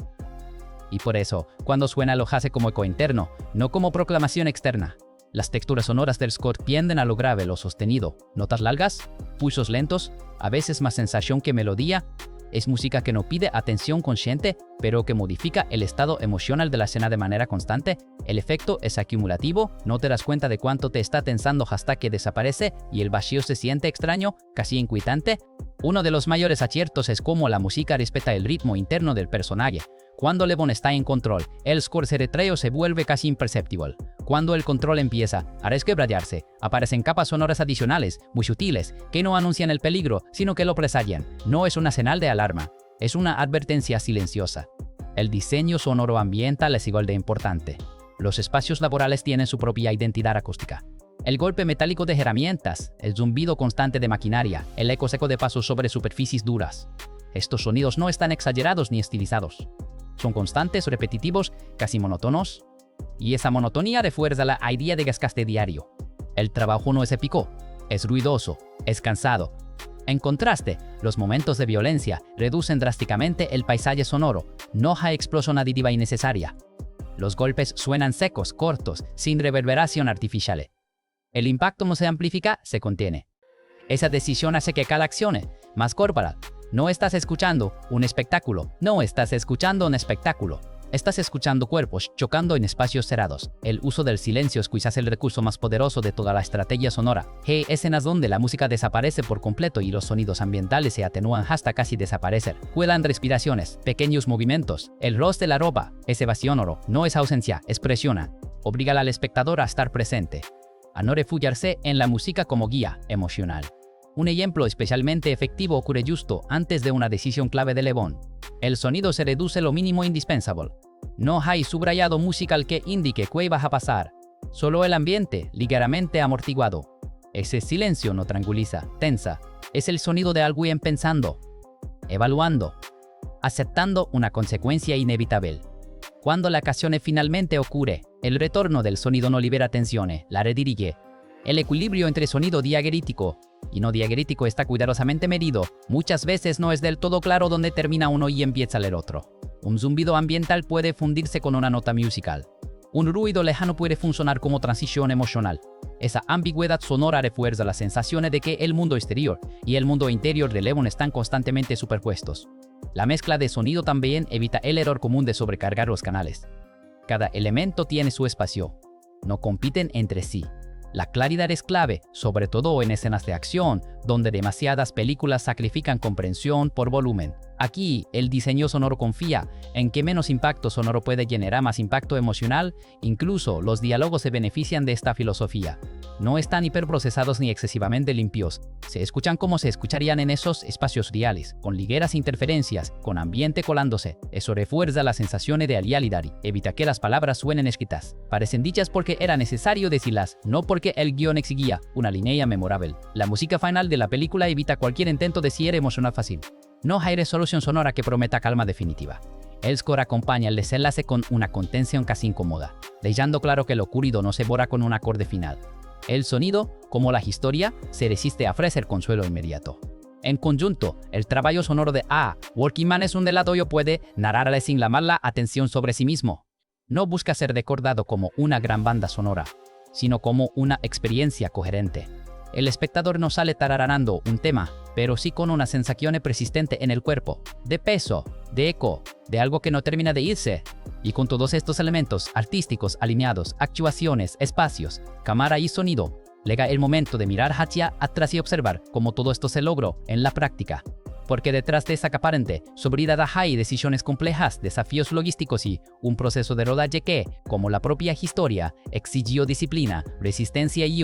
Y por eso, cuando suena lo hace como eco interno, no como proclamación externa. Las texturas sonoras del score tienden a lo grave, lo sostenido. Notas largas, pulsos lentos, a veces más sensación que melodía. Es música que no pide atención consciente, pero que modifica el estado emocional de la escena de manera constante. El efecto es acumulativo, no te das cuenta de cuánto te está tensando hasta que desaparece y el vacío se siente extraño, casi inquietante. Uno de los mayores aciertos es cómo la música respeta el ritmo interno del personaje. Cuando Levon está en control, el score se retrae o se vuelve casi imperceptible. Cuando el control empieza a resquebrajarse, aparecen capas sonoras adicionales, muy sutiles, que no anuncian el peligro, sino que lo presagian. No es una señal de alarma, es una advertencia silenciosa. El diseño sonoro ambiental es igual de importante. Los espacios laborales tienen su propia identidad acústica. El golpe metálico de herramientas, el zumbido constante de maquinaria, el eco seco de pasos sobre superficies duras. Estos sonidos no están exagerados ni estilizados. Son constantes, repetitivos, casi monótonos. Y esa monotonía refuerza la idea de desgaste diario. El trabajo no es épico, es ruidoso, es cansado. En contraste, los momentos de violencia reducen drásticamente el paisaje sonoro. No hay explosión aditiva innecesaria. Los golpes suenan secos, cortos, sin reverberación artificial. El impacto no se amplifica, se contiene. Esa decisión hace que cada acción, más corporal. No estás escuchando un espectáculo, no estás escuchando un espectáculo. Estás escuchando cuerpos chocando en espacios cerrados. El uso del silencio es quizás el recurso más poderoso de toda la estrategia sonora. Hay escenas donde la música desaparece por completo y los sonidos ambientales se atenúan hasta casi desaparecer. Cuelan respiraciones, pequeños movimientos, el roce de la ropa. Ese vacío sonoro no es ausencia, es presión. Obliga al espectador a estar presente, a no refugiarse en la música como guía emocional. Un ejemplo especialmente efectivo ocurre justo antes de una decisión clave de Levon. El sonido se reduce lo mínimo indispensable. No hay subrayado musical que indique qué va a pasar. Solo el ambiente, ligeramente amortiguado. Ese silencio no tranquiliza, tensa. Es el sonido de alguien pensando, evaluando, aceptando una consecuencia inevitable. Cuando la canción finalmente ocurre, el retorno del sonido no libera tensión, la redirige. El equilibrio entre sonido diagrítico y no diagrítico está cuidadosamente medido. Muchas veces no es del todo claro dónde termina uno y empieza el otro. Un zumbido ambiental puede fundirse con una nota musical. Un ruido lejano puede funcionar como transición emocional. Esa ambigüedad sonora refuerza la sensación de que el mundo exterior y el mundo interior de Levon están constantemente superpuestos. La mezcla de sonido también evita el error común de sobrecargar los canales. Cada elemento tiene su espacio. No compiten entre sí. La claridad es clave, sobre todo en escenas de acción, donde demasiadas películas sacrifican comprensión por volumen. Aquí, el diseño sonoro confía en que menos impacto sonoro puede generar más impacto emocional. Incluso los diálogos se benefician de esta filosofía. No están hiperprocesados ni excesivamente limpios. Se escuchan como se escucharían en esos espacios reales, con ligeras interferencias, con ambiente colándose. Eso refuerza la sensación de realidad y evita que las palabras suenen escritas. Parecen dichas porque era necesario decirlas, no porque el guión exigía una línea memorable. La música final de la película evita cualquier intento de cierre emocional fácil. No hay resolución sonora que prometa calma definitiva. El score acompaña el desenlace con una contención casi incómoda, dejando claro que lo ocurrido no se borra con un acorde final. El sonido, como la historia, se resiste a ofrecer consuelo inmediato. En conjunto, el trabajo sonoro de Working Man es un relato que puede narrarle sin llamar la atención sobre sí mismo. No busca ser recordado como una gran banda sonora, sino como una experiencia coherente. El espectador no sale tarareando un tema, pero sí con una sensación persistente en el cuerpo, de peso, de eco, de algo que no termina de irse. Y con todos estos elementos artísticos alineados, actuaciones, espacios, cámara y sonido, llega el momento de mirar hacia atrás y observar cómo todo esto se logró en la práctica. porque detrás de esa aparente sobriedad hay decisiones complejas, desafíos logísticos y un proceso de rodaje que, como la propia historia, exigió disciplina, resistencia y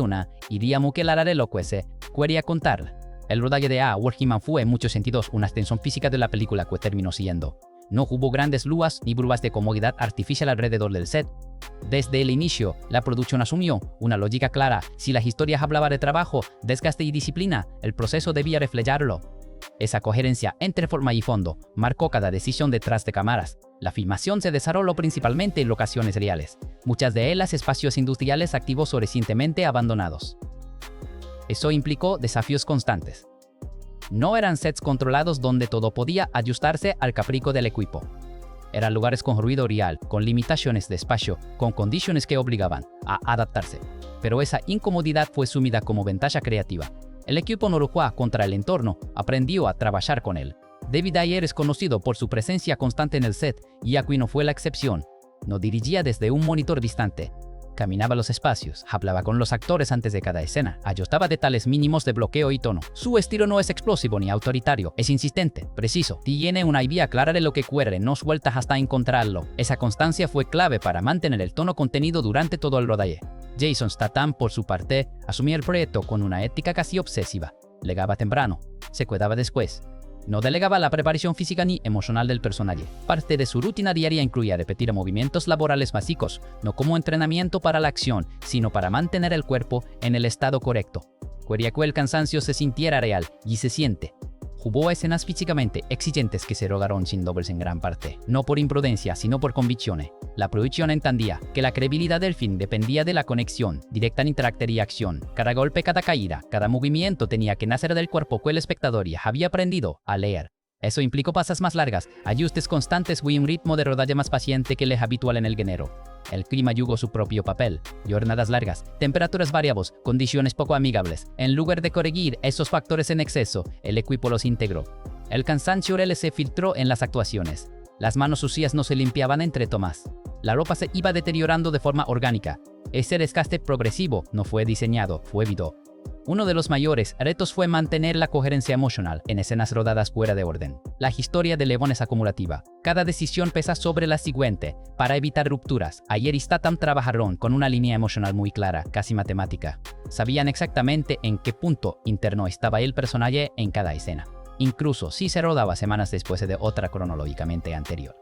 diríamos que la elocuencia quería contar. El rodaje de A Working Man fue en muchos sentidos una extensión física de la película que terminó siendo. No hubo grandes luas ni burbujas de comodidad artificial alrededor del set. Desde el inicio, la producción asumió una lógica clara. Si la historia hablaba de trabajo, desgaste y disciplina, el proceso debía reflejarlo. Esa coherencia entre forma y fondo marcó cada decisión detrás de cámaras. La filmación se desarrolló principalmente en locaciones reales, muchas de ellas espacios industriales activos o recientemente abandonados. Eso implicó desafíos constantes. No eran sets controlados donde todo podía ajustarse al capricho del equipo. Eran lugares con ruido real, con limitaciones de espacio, con condiciones que obligaban a adaptarse. Pero esa incomodidad fue sumida como ventaja creativa. El equipo no luchó contra el entorno, aprendió a trabajar con él. David Ayer es conocido por su presencia constante en el set, y aquí no fue la excepción. No dirigía desde un monitor distante. Caminaba los espacios, hablaba con los actores antes de cada escena, ajustaba detalles mínimos de bloqueo y tono. Su estilo no es explosivo ni autoritario, es insistente, preciso, tiene una idea clara de lo que quiere, no suelta hasta encontrarlo. Esa constancia fue clave para mantener el tono contenido durante todo el rodaje. Jason Statham, por su parte, asumía el proyecto con una ética casi obsesiva. Legaba temprano, se cuidaba después. No delegaba la preparación física ni emocional del personaje. Parte de su rutina diaria incluía repetir movimientos laborales básicos, no como entrenamiento para la acción, sino para mantener el cuerpo en el estado correcto. Quería que el cansancio se sintiera real, y se siente. Hubo escenas físicamente exigentes que se rodaron sin dobles en gran parte, no por imprudencia, sino por convicción. La producción entendía que la credibilidad del film dependía de la conexión directa entre actor y acción. Cada golpe, cada caída, cada movimiento tenía que nacer del cuerpo que el espectador ya había aprendido a leer. Eso implicó pasas más largas, ajustes constantes y un ritmo de rodaje más paciente que el habitual en el género. El clima jugó su propio papel. Jornadas largas, temperaturas variables, condiciones poco amigables. En lugar de corregir esos factores en exceso, el equipo los integró. El cansancio real se filtró en las actuaciones. Las manos sucias no se limpiaban entre tomas. La ropa se iba deteriorando de forma orgánica. Ese desgaste progresivo no fue diseñado, fue visto. Uno de los mayores retos fue mantener la coherencia emocional en escenas rodadas fuera de orden. La historia de Levon es acumulativa. Cada decisión pesa sobre la siguiente. Para evitar rupturas, Ayer y Statham trabajaron con una línea emocional muy clara, casi matemática. Sabían exactamente en qué punto interno estaba el personaje en cada escena, incluso si se rodaba semanas después de otra cronológicamente anterior.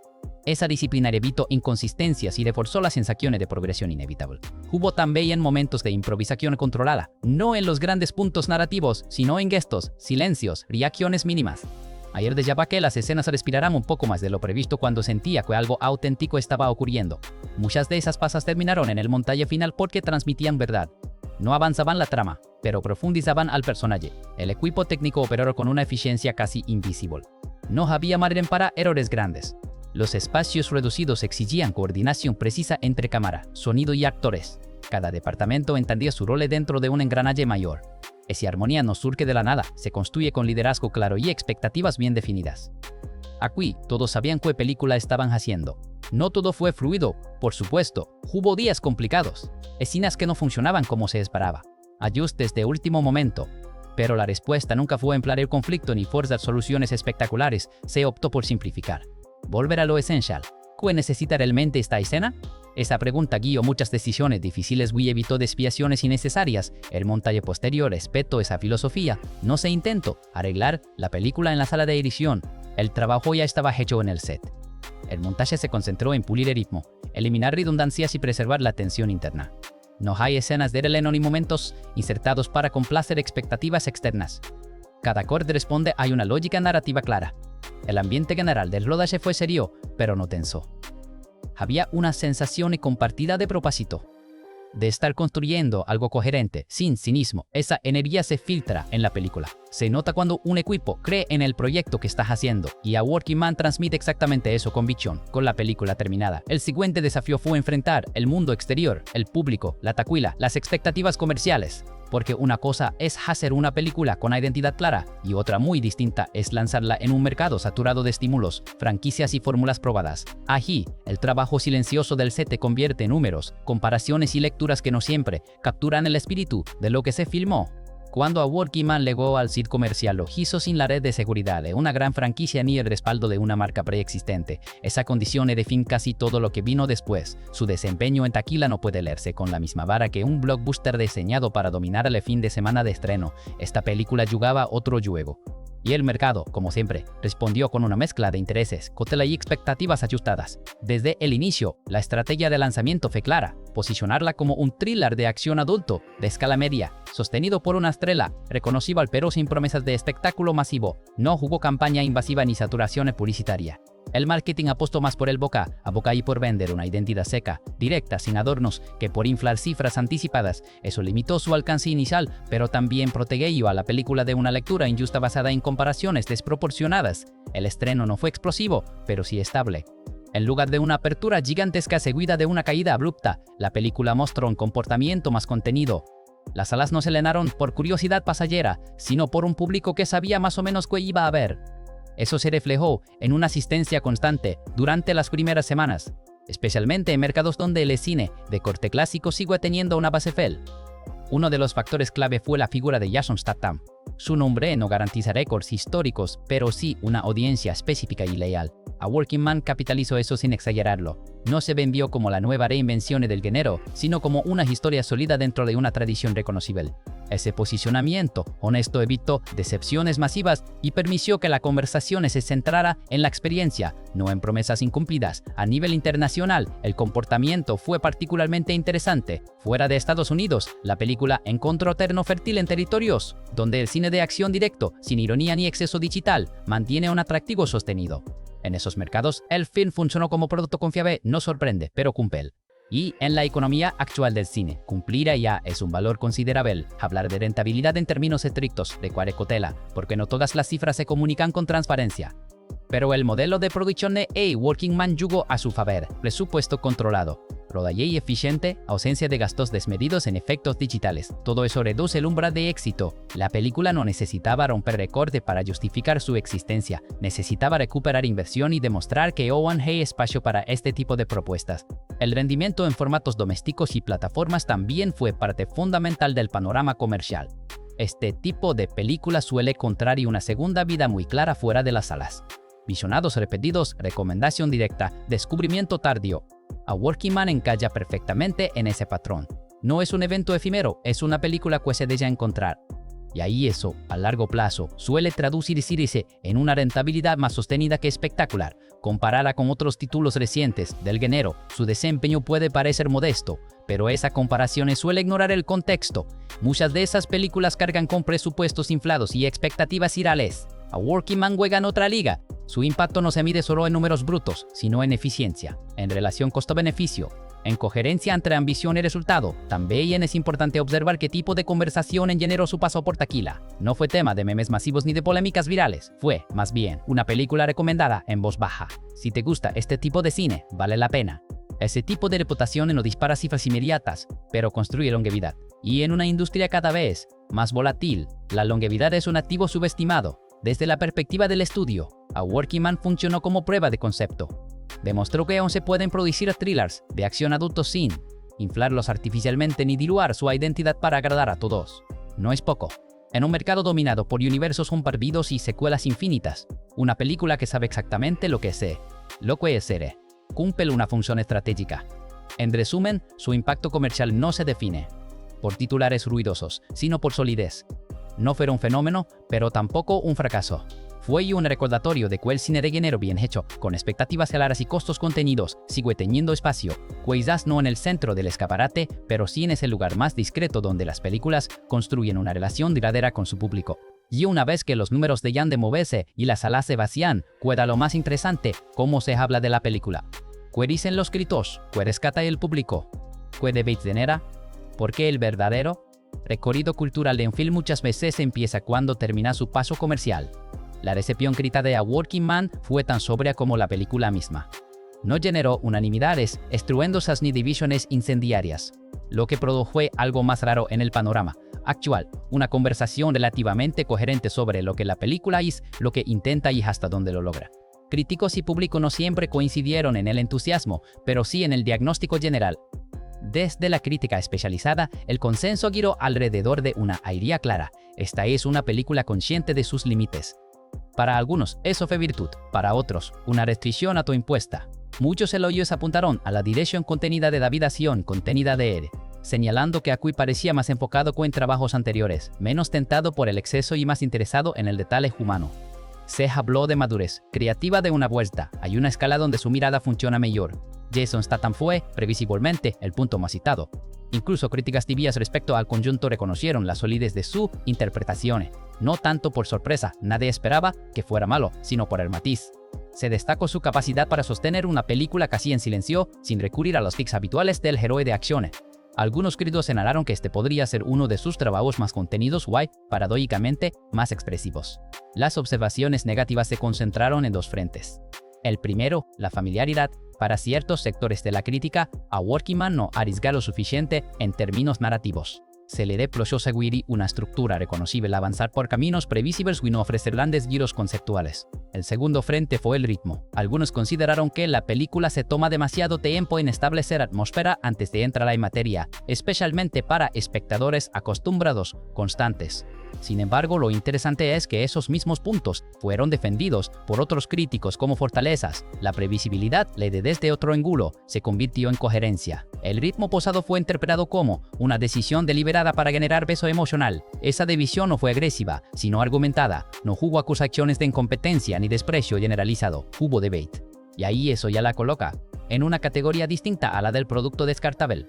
Esa disciplina evitó inconsistencias y reforzó la sensación de progresión inevitable. Hubo también momentos de improvisación controlada, no en los grandes puntos narrativos, sino en gestos, silencios, reacciones mínimas. Ayer deseaba que las escenas respiraran un poco más de lo previsto cuando sentía que algo auténtico estaba ocurriendo. Muchas de esas pasas terminaron en el montaje final porque transmitían verdad. No avanzaban la trama, pero profundizaban al personaje. El equipo técnico operó con una eficiencia casi invisible. No había margen para errores grandes. Los espacios reducidos exigían coordinación precisa entre cámara, sonido y actores. Cada departamento entendía su rol dentro de un engranaje mayor. Esa armonía no surge de la nada, se construye con liderazgo claro y expectativas bien definidas. Aquí, todos sabían qué película estaban haciendo. No todo fue fluido, por supuesto, hubo días complicados, escenas que no funcionaban como se esperaba, ajustes de último momento. Pero la respuesta nunca fue emplear el conflicto ni forzar soluciones espectaculares, se optó por simplificar. Volver a lo esencial. ¿Qué necesita realmente esta escena? Esa pregunta guió muchas decisiones difíciles y evitó desviaciones innecesarias. El montaje posterior respetó esa filosofía. No se intentó arreglar la película en la sala de edición. El trabajo ya estaba hecho en el set. El montaje se concentró en pulir el ritmo, eliminar redundancias y preservar la tensión interna. No hay escenas de relleno ni momentos insertados para complacer expectativas externas. Cada acorde responde a una lógica narrativa clara. El ambiente general del rodaje fue serio, pero no tenso. Había una sensación compartida de propósito, de estar construyendo algo coherente, sin cinismo. Esa energía se filtra en la película. Se nota cuando un equipo cree en el proyecto que está haciendo, y A Working Man transmite exactamente eso con convicción. Con la película terminada, el siguiente desafío fue enfrentar el mundo exterior, el público, la taquilla, las expectativas comerciales. Porque una cosa es hacer una película con identidad clara y otra muy distinta es lanzarla en un mercado saturado de estímulos, franquicias y fórmulas probadas. Allí, el trabajo silencioso del set te convierte en números, comparaciones y lecturas que no siempre capturan el espíritu de lo que se filmó. Cuando a Working Man llegó al circo comercial, lo hizo sin la red de seguridad de una gran franquicia ni el respaldo de una marca preexistente. Esa condición define casi todo lo que vino después. Su desempeño en taquilla no puede leerse con la misma vara que un blockbuster diseñado para dominar el fin de semana de estreno. Esta película jugaba otro juego. Y el mercado, como siempre, respondió con una mezcla de intereses, cautela y expectativas ajustadas. Desde el inicio, la estrategia de lanzamiento fue clara: posicionarla como un thriller de acción adulto, de escala media, sostenido por una estrella reconocible pero sin promesas de espectáculo masivo. No jugó campaña invasiva ni saturación publicitaria. El marketing apostó más por el boca a boca y por vender una identidad seca, directa, sin adornos, que por inflar cifras anticipadas. Eso limitó su alcance inicial, pero también protegió a la película de una lectura injusta basada en comparaciones desproporcionadas. El estreno no fue explosivo, pero sí estable. En lugar de una apertura gigantesca seguida de una caída abrupta, la película mostró un comportamiento más contenido. Las salas no se llenaron por curiosidad pasajera, sino por un público que sabía más o menos qué iba a ver. Eso se reflejó en una asistencia constante durante las primeras semanas, especialmente en mercados donde el cine de corte clásico sigue teniendo una base fiel. Uno de los factores clave fue la figura de Jason Statham. Su nombre no garantiza récords históricos, pero sí una audiencia específica y leal. A Working Man capitalizó eso sin exagerarlo. No se vendió como la nueva reinvención del género, sino como una historia sólida dentro de una tradición reconocible. Ese posicionamiento honesto evitó decepciones masivas y permitió que la conversación se centrara en la experiencia, no en promesas incumplidas. A nivel internacional, el comportamiento fue particularmente interesante. Fuera de Estados Unidos, la película encontró terreno fértil en territorios donde el cine de acción directo, sin ironía ni exceso digital, mantiene un atractivo sostenido. En esos mercados, el film funcionó como producto confiable, no sorprende, pero cumple. Y en la economía actual del cine, cumplir ya es un valor considerable. Hablar de rentabilidad en términos estrictos requiere cautela, porque no todas las cifras se comunican con transparencia. Pero el modelo de producción de Working Man jugó a su favor: presupuesto controlado, rodaje eficiente, ausencia de gastos desmedidos en efectos digitales. Todo eso reduce el umbral de éxito. La película no necesitaba romper récord para justificar su existencia, necesitaba recuperar inversión y demostrar que aún hay espacio para este tipo de propuestas. El rendimiento en formatos domésticos y plataformas también fue parte fundamental del panorama comercial. Este tipo de película suele encontrar una segunda vida muy clara fuera de las salas. Visionados repetidos, recomendación directa, descubrimiento tardío. A Working Man encalla perfectamente en ese patrón. No es un evento efímero, es una película que se deja encontrar. Y ahí eso, a largo plazo, suele traducirse en una rentabilidad más sostenida que espectacular. Comparada con otros títulos recientes del género, su desempeño puede parecer modesto, pero esa comparación suele ignorar el contexto. Muchas de esas películas cargan con presupuestos inflados y expectativas irreales. A Working Man juega en otra liga. Su impacto no se mide solo en números brutos, sino en eficiencia, en relación costo-beneficio, en coherencia entre ambición y resultado. También es importante observar qué tipo de conversación generó su paso por taquilla. No fue tema de memes masivos ni de polémicas virales, fue, más bien, una película recomendada en voz baja. Si te gusta este tipo de cine, vale la pena. Ese tipo de reputación no dispara cifras inmediatas, pero construye longevidad. Y en una industria cada vez más volátil, la longevidad es un activo subestimado. Desde la perspectiva del estudio, A Working Man funcionó como prueba de concepto. Demostró que aún se pueden producir thrillers de acción adultos sin inflarlos artificialmente ni diluir su identidad para agradar a todos. No es poco. En un mercado dominado por universos compartidos y secuelas infinitas, una película que sabe exactamente lo que es cumple una función estratégica. En resumen, su impacto comercial no se define por titulares ruidosos, sino por solidez. No fue un fenómeno, pero tampoco un fracaso. Fue un recordatorio de que el cine de género bien hecho, con expectativas claras y costos contenidos, sigue teniendo espacio, quizás no en el centro del escaparate, pero sí en ese lugar más discreto donde las películas construyen una relación duradera con su público. Y una vez que los números dejan de moverse y las salas se vacían, queda lo más interesante: cómo se habla de la película. ¿Qué dicen los críticos? ¿Qué rescata el público? ¿Qué debate genera? Porque el verdadero recorrido cultural de un film muchas veces empieza cuando termina su paso comercial. La recepción crítica de A Working Man fue tan sobria como la película misma. No generó unanimidades estruendosas ni divisiones incendiarias, lo que produjo fue algo más raro en el panorama actual: una conversación relativamente coherente sobre lo que la película es, lo que intenta y hasta dónde lo logra. Críticos y público no siempre coincidieron en el entusiasmo, pero sí en el diagnóstico general. Desde la crítica especializada, el consenso giró alrededor de una idea clara: esta es una película consciente de sus límites. Para algunos, eso fue virtud, para otros, una restricción autoimpuesta. Muchos elogios apuntaron a la dirección contenida de David Asion, contenida de él, señalando que Akui parecía más enfocado que en trabajos anteriores, menos tentado por el exceso y más interesado en el detalle humano. Se habló de madurez, creativa de una vuelta, hay una escala donde su mirada funciona mejor. Jason Statham fue, previsiblemente, el punto más citado. Incluso críticas tibias respecto al conjunto reconocieron la solidez de su interpretación. No tanto por sorpresa, nadie esperaba que fuera malo, sino por el matiz. Se destacó su capacidad para sostener una película casi en silencio, sin recurrir a los tics habituales del héroe de acción. Algunos críticos señalaron que este podría ser uno de sus trabajos más contenidos y, paradójicamente, más expresivos. Las observaciones negativas se concentraron en dos frentes. El primero, la familiaridad. Para ciertos sectores de la crítica, a Working Man no arriesga lo suficiente en términos narrativos. Se le deployó seguir una estructura reconocible avanzar por caminos previsibles y no ofrecer grandes giros conceptuales. El segundo frente fue el ritmo. Algunos consideraron que la película se toma demasiado tiempo en establecer atmósfera antes de entrar en materia, especialmente para espectadores acostumbrados constantes. Sin embargo, lo interesante es que esos mismos puntos fueron defendidos por otros críticos como fortalezas. La previsibilidad, leída desde otro ángulo, se convirtió en coherencia. El ritmo posado fue interpretado como una decisión deliberada para generar peso emocional. Esa división no fue agresiva, sino argumentada. No hubo acusaciones de incompetencia ni desprecio generalizado. Hubo debate. Y ahí eso ya la coloca en una categoría distinta a la del producto descartable.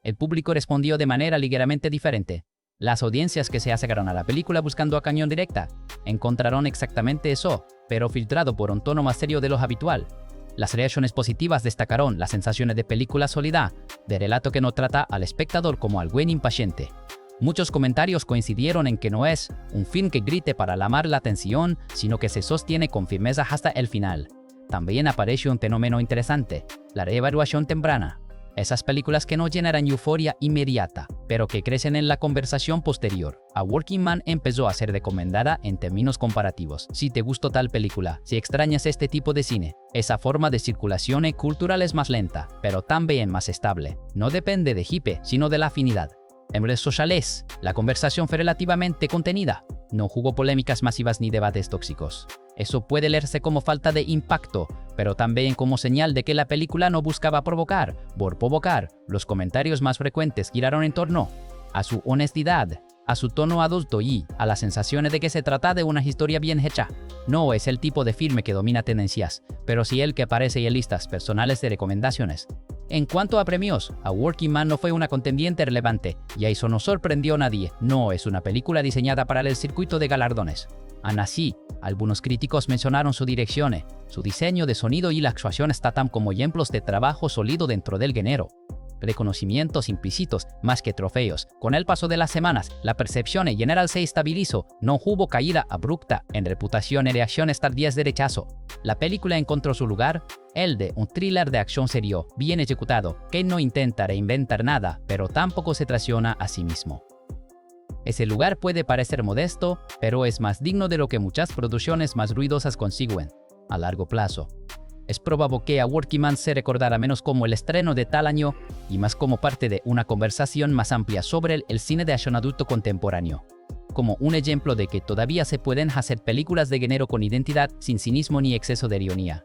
El público respondió de manera ligeramente diferente. Las audiencias que se acercaron a la película buscando a cañón directa encontraron exactamente eso, pero filtrado por un tono más serio de lo habitual. Las reacciones positivas destacaron las sensaciones de película sólida, de relato que no trata al espectador como alguien impaciente. Muchos comentarios coincidieron en que no es un film que grite para llamar la atención, sino que se sostiene con firmeza hasta el final. También apareció un fenómeno interesante, la reevaluación temprana. Esas películas que no generan euforia inmediata, pero que crecen en la conversación posterior. A Working Man empezó a ser recomendada en términos comparativos. Si te gustó tal película, si extrañas este tipo de cine, esa forma de circulación cultural es más lenta, pero también más estable. No depende de hype, sino de la afinidad. En redes sociales, la conversación fue relativamente contenida. No hubo polémicas masivas ni debates tóxicos. Eso puede leerse como falta de impacto, pero también como señal de que la película no buscaba provocar. Por provocar, los comentarios más frecuentes giraron en torno a su honestidad, a su tono adulto y a las sensaciones de que se trata de una historia bien hecha. No es el tipo de filme que domina tendencias, pero sí el que aparece en listas personales de recomendaciones. En cuanto a premios, A Working Man no fue una contendiente relevante, y eso no sorprendió a nadie. No es una película diseñada para el circuito de galardones. Aún así, algunos críticos mencionaron su dirección, su diseño de sonido y la actuación Statham como ejemplos de trabajo sólido dentro del género. Reconocimientos implícitos más que trofeos. Con el paso de las semanas, la percepción en general se estabilizó. No hubo caída abrupta en reputación y reacciones tardías de rechazo. La película encontró su lugar, el de un thriller de acción serio, bien ejecutado, que no intenta reinventar nada, pero tampoco se traiciona a sí mismo. Ese lugar puede parecer modesto, pero es más digno de lo que muchas producciones más ruidosas consiguen a largo plazo. Es probable que A Working Man se recordará menos como el estreno de tal año y más como parte de una conversación más amplia sobre el cine de acción adulto contemporáneo. Como un ejemplo de que todavía se pueden hacer películas de género con identidad, sin cinismo ni exceso de ironía.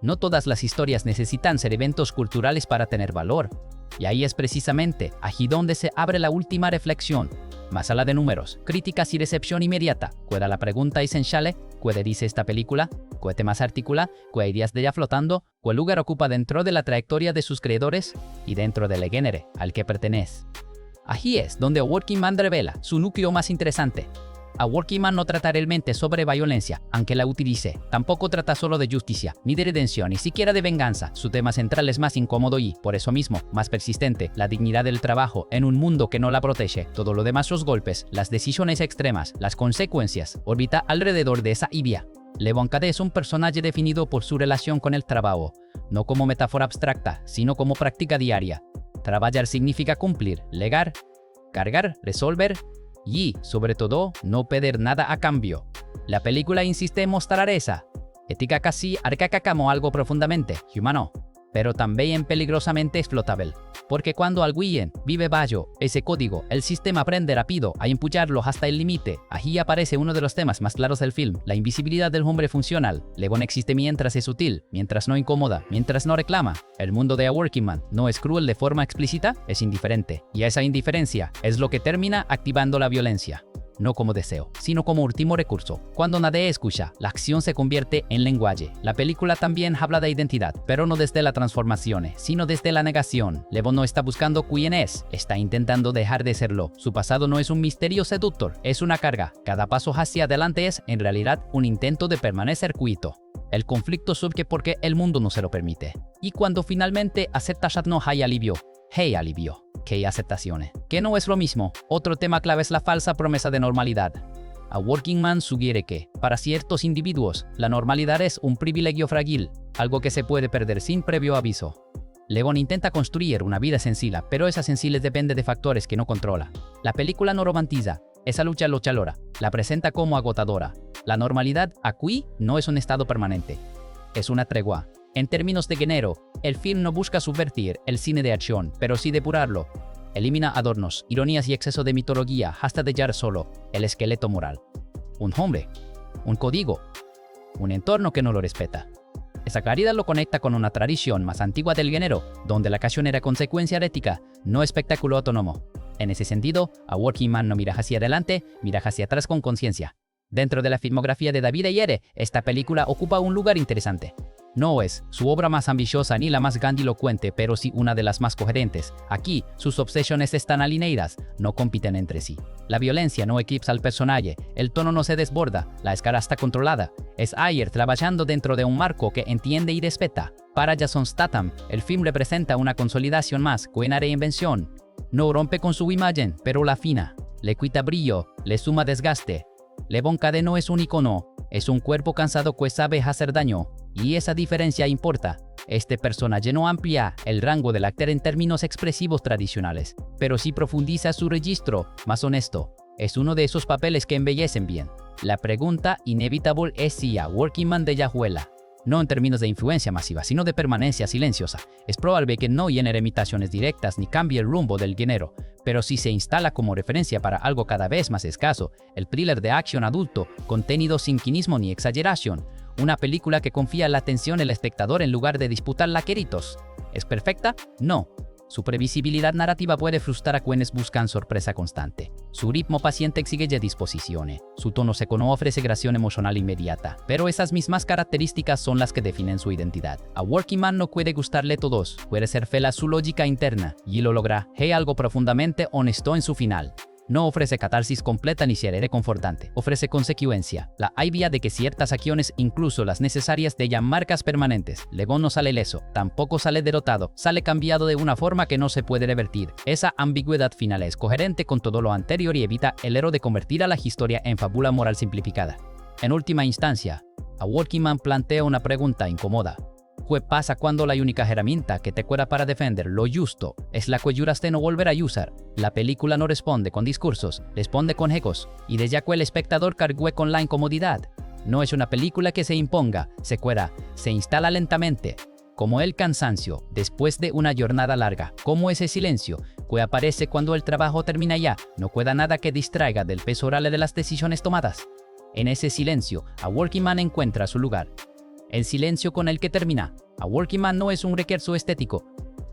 No todas las historias necesitan ser eventos culturales para tener valor. Y ahí es precisamente allí donde se abre la última reflexión. Más allá de números, críticas y recepción inmediata, ¿cuál es la pregunta esencial? ¿Cuál dice esta película? ¿Cuál temas articula? ¿Cuál ideas de ella flotando? ¿Cuál lugar ocupa dentro de la trayectoria de sus creadores? Y dentro del género al que pertenece. Allí es donde A Working Man revela su núcleo más interesante. A Working Man no trata realmente sobre violencia, aunque la utilice. Tampoco trata solo de justicia, ni de redención, ni siquiera de venganza. Su tema central es más incómodo y, por eso mismo, más persistente. La dignidad del trabajo en un mundo que no la protege. Todo lo demás, los golpes, las decisiones extremas, las consecuencias, orbita alrededor de esa idea. Levon Kade es un personaje definido por su relación con el trabajo, no como metáfora abstracta, sino como práctica diaria. Trabajar significa cumplir, legar, cargar, resolver y, sobre todo, no pedir nada a cambio. La película insiste en mostrar esa ética casi arcaica como algo profundamente humano, pero también peligrosamente explotable. Porque cuando alguien vive bajo ese código, el sistema aprende rápido a empujarlo hasta el límite. Aquí aparece uno de los temas más claros del film, la invisibilidad del hombre funcional. Levon existe mientras es útil, mientras no incomoda, mientras no reclama. El mundo de A Working Man no es cruel de forma explícita, es indiferente. Y esa indiferencia es lo que termina activando la violencia. No como deseo, sino como último recurso. Cuando nadie escucha, la acción se convierte en lenguaje. La película también habla de identidad, pero no desde la transformación, sino desde la negación. Levon no está buscando quién es, está intentando dejar de serlo. Su pasado no es un misterio seductor, es una carga. Cada paso hacia adelante es, en realidad, un intento de permanecer quieto. El conflicto surge porque el mundo no se lo permite. Y cuando finalmente acepta no hay alivio. Hey alivio, que hay aceptaciones. Que no es lo mismo. Otro tema clave es la falsa promesa de normalidad. A Working Man sugiere que, para ciertos individuos, la normalidad es un privilegio frágil, algo que se puede perder sin previo aviso. Levon intenta construir una vida sencilla, pero esa sencillez depende de factores que no controla. La película no romantiza esa lucha luchalora, la presenta como agotadora. La normalidad aquí no es un estado permanente, es una tregua. En términos de género, el film no busca subvertir el cine de acción, pero sí depurarlo. Elimina adornos, ironías y exceso de mitología hasta dejar solo el esqueleto moral. Un hombre, un código, un entorno que no lo respeta. Esa claridad lo conecta con una tradición más antigua del género, donde la acción era consecuencia ética, no espectáculo autónomo. En ese sentido, A Working Man no mira hacia adelante, mira hacia atrás con conciencia. Dentro de la filmografía de David Ayer, esta película ocupa un lugar interesante. No es su obra más ambiciosa ni la más grandilocuente, pero sí una de las más coherentes. Aquí, sus obsesiones están alineadas, no compiten entre sí. La violencia no eclipsa al personaje, el tono no se desborda, la escala está controlada. Es Ayer trabajando dentro de un marco que entiende y respeta. Para Jason Statham, el film representa una consolidación más que una reinvención. No rompe con su imagen, pero la afina. Le quita brillo, le suma desgaste. Levon Cade no es un icono, es un cuerpo cansado que sabe hacer daño. Y esa diferencia importa. Este personaje no amplía el rango del actor en términos expresivos tradicionales, pero sí profundiza su registro, más honesto. Es uno de esos papeles que embellecen bien. La pregunta inevitable es si A Working Man de Yahuela, no en términos de influencia masiva, sino de permanencia silenciosa. Es probable que no genere imitaciones directas ni cambie el rumbo del género, pero si se instala como referencia para algo cada vez más escaso, el thriller de acción adulto, contenido sin cinismo ni exageración, una película que confía en la atención del espectador en lugar de disputarla a queritos. ¿Es perfecta? No. Su previsibilidad narrativa puede frustrar a quienes buscan sorpresa constante. Su ritmo paciente exige de disposiciones. Su tono seco no ofrece creación emocional inmediata. Pero esas mismas características son las que definen su identidad. A Working Man no puede gustarle a todos. Puede ser fiel a su lógica interna. Y lo logra. Hay algo profundamente honesto en su final. No ofrece catarsis completa ni cierre reconfortante. Ofrece consecuencia. La idea de que ciertas acciones, incluso las necesarias, dejan marcas permanentes. Levon no sale leso, tampoco sale derrotado, sale cambiado de una forma que no se puede revertir. Esa ambigüedad final es coherente con todo lo anterior y evita el error de convertir a la historia en fábula moral simplificada. En última instancia, A Working Man plantea una pregunta incómoda. ¿Qué pasa cuando la única herramienta que te queda para defender lo justo es la que juraste no volver a usar? La película no responde con discursos, responde con ecos, y desde que el espectador cargue con la incomodidad. No es una película que se imponga, se queda, se instala lentamente, como el cansancio después de una jornada larga, como ese silencio que aparece cuando el trabajo termina ya, no queda nada que distraiga del peso real de las decisiones tomadas. En ese silencio, A Working Man encuentra su lugar. El silencio con el que termina. A Working Man no es un recurso estético,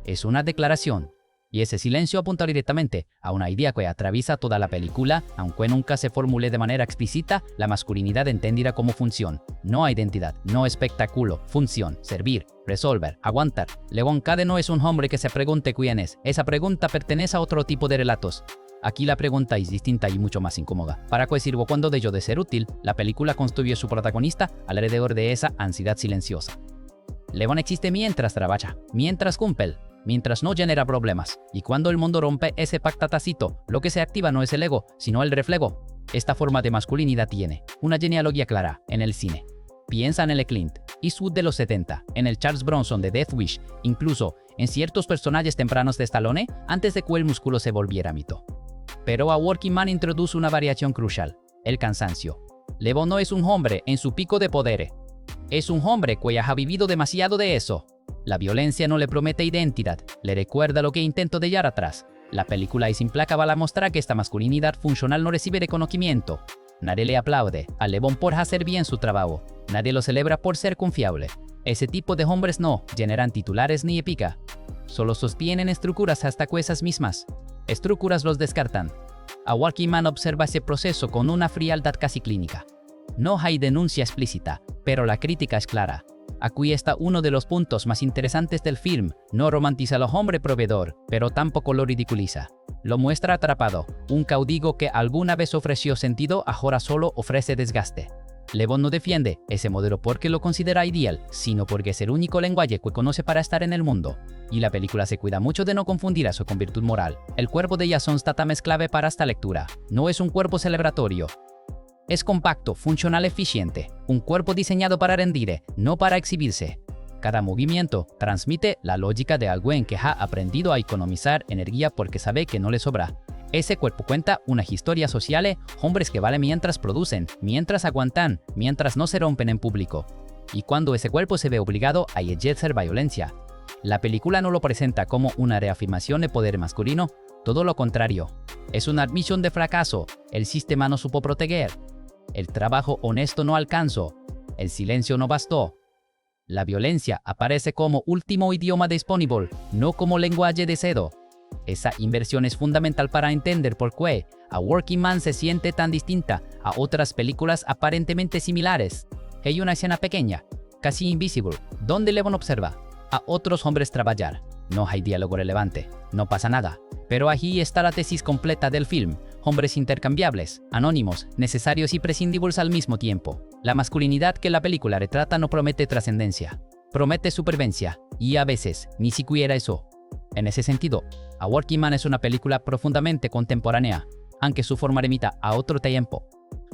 es una declaración. Y ese silencio apunta directamente a una idea que atraviesa toda la película, aunque nunca se formule de manera explícita, la masculinidad entendida como función. No identidad, no espectáculo, función, servir, resolver, aguantar. Levon Cade no es un hombre que se pregunte quién es. Esa pregunta pertenece a otro tipo de relatos. Aquí la pregunta es distinta y mucho más incómoda. ¿Para qué sirvo cuando dejó de ser útil? La película construye su protagonista alrededor de esa ansiedad silenciosa. Levon existe mientras trabaja, mientras cumple, mientras no genera problemas. Y cuando el mundo rompe ese pacto tácito, lo que se activa no es el ego, sino el reflejo. Esta forma de masculinidad tiene una genealogía clara en el cine. Piensa en el Clint Eastwood de los 70, en el Charles Bronson de Death Wish, incluso en ciertos personajes tempranos de Stallone antes de que el músculo se volviera mito. Pero A Working Man introduce una variación crucial, el cansancio. Levon no es un hombre en su pico de poder. Es un hombre que ya ha vivido demasiado de eso. La violencia no le promete identidad, le recuerda lo que intentó dejar atrás. La película es implacable al mostrar que esta masculinidad funcional no recibe reconocimiento. Nadie le aplaude a Levon por hacer bien su trabajo. Nadie lo celebra por ser confiable. Ese tipo de hombres no generan titulares ni épica. Solo sostienen estructuras hasta que esas mismas estructuras los descartan. A Working Man observa ese proceso con una frialdad casi clínica. No hay denuncia explícita, pero la crítica es clara. Aquí está uno de los puntos más interesantes del film. No romantiza al hombre proveedor, pero tampoco lo ridiculiza. Lo muestra atrapado, un caudillo que alguna vez ofreció sentido, ahora solo ofrece desgaste. Levon no defiende ese modelo porque lo considera ideal, sino porque es el único lenguaje que conoce para estar en el mundo. Y la película se cuida mucho de no confundir eso con virtud moral. El cuerpo de Jason Statham es clave para esta lectura. No es un cuerpo celebratorio. Es compacto, funcional, eficiente. Un cuerpo diseñado para rendir, no para exhibirse. Cada movimiento transmite la lógica de alguien que ha aprendido a economizar energía porque sabe que no le sobra. Ese cuerpo cuenta una historia social, hombres que valen mientras producen, mientras aguantan, mientras no se rompen en público. Y cuando ese cuerpo se ve obligado a ejercer violencia. La película no lo presenta como una reafirmación de poder masculino, todo lo contrario. Es una admisión de fracaso, el sistema no supo proteger. El trabajo honesto no alcanzó, el silencio no bastó. La violencia aparece como último idioma disponible, no como lenguaje de cedo. Esa inversión es fundamental para entender por qué A Working Man se siente tan distinta a otras películas aparentemente similares. Hay una escena pequeña, casi invisible, donde Levon observa a otros hombres trabajar. No hay diálogo relevante, no pasa nada. Pero allí está la tesis completa del film. Hombres intercambiables, anónimos, necesarios y prescindibles al mismo tiempo. La masculinidad que la película retrata no promete trascendencia, promete supervivencia, y a veces ni siquiera eso. En ese sentido, A Working Man es una película profundamente contemporánea, aunque su forma remita a otro tiempo.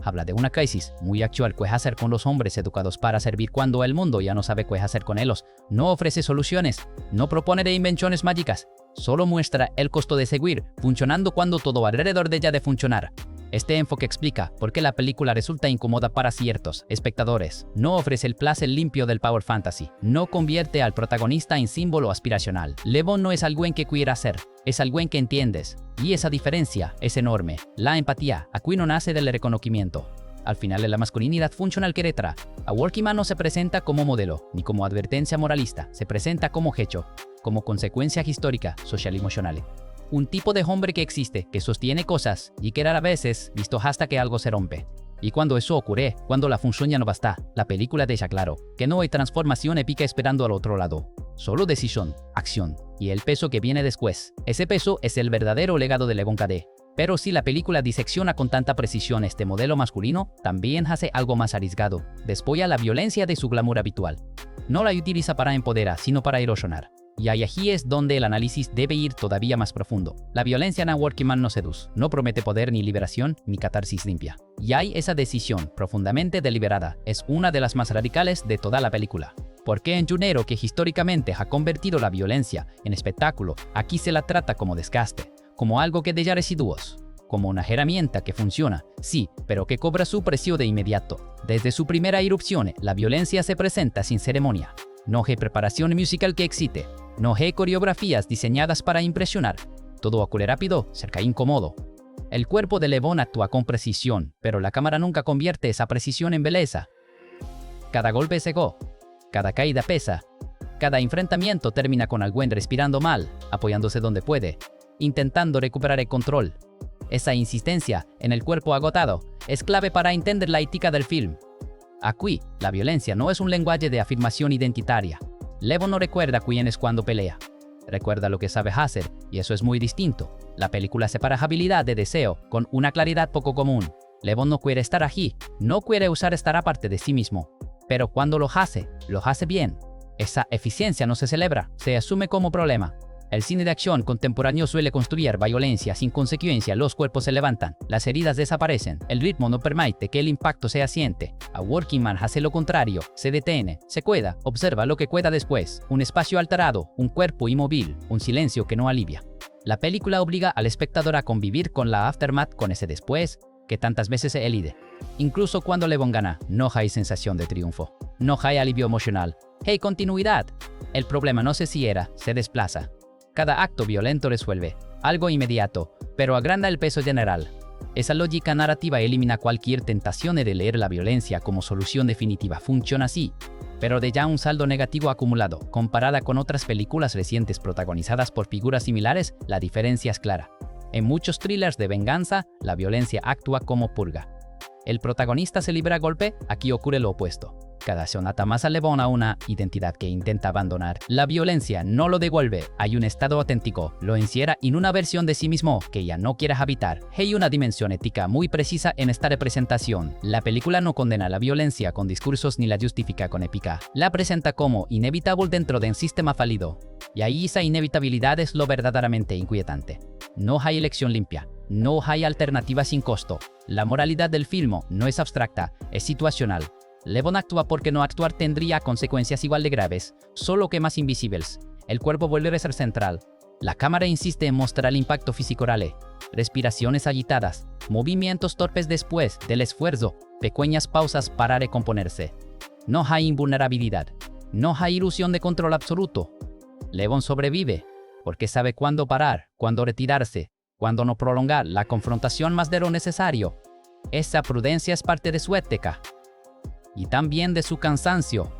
Habla de una crisis muy actual que hacer con los hombres educados para servir cuando el mundo ya no sabe qué hacer con ellos. No ofrece soluciones, no propone de invenciones mágicas, solo muestra el costo de seguir funcionando cuando todo alrededor deja de funcionar. Este enfoque explica por qué la película resulta incómoda para ciertos espectadores. No ofrece el placer limpio del power fantasy. No convierte al protagonista en símbolo aspiracional. Levon no es alguien que quiera ser, es alguien que entiendes. Y esa diferencia es enorme. La empatía aquí no nace del reconocimiento. Al final de la masculinidad funcional que retrata, A Working Man no se presenta como modelo, ni como advertencia moralista. Se presenta como hecho, como consecuencia histórica, social y emocional. Un tipo de hombre que existe, que sostiene cosas y que rara vez es visto hasta que algo se rompe. Y cuando eso ocurre, cuando la función ya no basta, la película deja claro que no hay transformación épica esperando al otro lado. Solo decisión, acción y el peso que viene después. Ese peso es el verdadero legado de Levon Kade. Pero si la película disecciona con tanta precisión este modelo masculino, también hace algo más arriesgado. Despoja la violencia de su glamour habitual. No la utiliza para empoderar, sino para erosionar. Y allí es donde el análisis debe ir todavía más profundo. La violencia en A Working Man no seduce, no promete poder ni liberación ni catarsis limpia. Y hay esa decisión profundamente deliberada, es una de las más radicales de toda la película. Porque en Junero, que históricamente ha convertido la violencia en espectáculo, aquí se la trata como desgaste, como algo que deja residuos, como una herramienta que funciona, sí, pero que cobra su precio de inmediato. Desde su primera irrupción, la violencia se presenta sin ceremonia. No hay preparación musical que excite, no hay coreografías diseñadas para impresionar. Todo ocurre rápido, cerca incómodo. El cuerpo de Levon actúa con precisión, pero la cámara nunca convierte esa precisión en belleza. Cada golpe es ego, cada caída pesa, cada enfrentamiento termina con alguien respirando mal, apoyándose donde puede, intentando recuperar el control. Esa insistencia en el cuerpo agotado es clave para entender la ética del film. Aquí, la violencia no es un lenguaje de afirmación identitaria. Levon no recuerda quién es cuando pelea. Recuerda lo que sabe hacer, y eso es muy distinto. La película separa habilidad de deseo con una claridad poco común. Levon no quiere estar aquí, no quiere usar estar aparte de sí mismo. Pero cuando lo hace bien. Esa eficiencia no se celebra, se asume como problema. El cine de acción contemporáneo suele construir violencia sin consecuencia, los cuerpos se levantan, las heridas desaparecen, el ritmo no permite que el impacto se asiente. A Working Man hace lo contrario, se detiene, se queda, observa lo que queda después, un espacio alterado, un cuerpo inmóvil, un silencio que no alivia. La película obliga al espectador a convivir con la aftermath, con ese después, que tantas veces se elude. Incluso cuando Levon gana, no hay sensación de triunfo, no hay alivio emocional, hay continuidad. El problema no sé si se desplaza. Cada acto violento resuelve algo inmediato, pero agranda el peso general. Esa lógica narrativa elimina cualquier tentación de leer la violencia como solución definitiva. Funciona así, pero de ya un saldo negativo acumulado. Comparada con otras películas recientes protagonizadas por figuras similares, la diferencia es clara. En muchos thrillers de venganza, la violencia actúa como purga. El protagonista se libera a golpe, aquí ocurre lo opuesto. Cada sonata más eleva a una identidad que intenta abandonar. La violencia no lo devuelve, hay un estado auténtico, lo encierra en una versión de sí mismo que ya no quiere habitar. Hay una dimensión ética muy precisa en esta representación. La película no condena la violencia con discursos ni la justifica con épica. La presenta como inevitable dentro de un sistema fallido. Y ahí esa inevitabilidad es lo verdaderamente inquietante. No hay elección limpia. No hay alternativa sin costo. La moralidad del film no es abstracta, es situacional. Levon actúa porque no actuar tendría consecuencias igual de graves, solo que más invisibles. El cuerpo vuelve a ser central. La cámara insiste en mostrar el impacto físico real. Respiraciones agitadas, movimientos torpes después del esfuerzo, pequeñas pausas para recomponerse. No hay invulnerabilidad. No hay ilusión de control absoluto. Levon sobrevive porque sabe cuándo parar, cuándo retirarse, cuándo no prolongar la confrontación más de lo necesario. Esa prudencia es parte de su ética. Y también de su cansancio.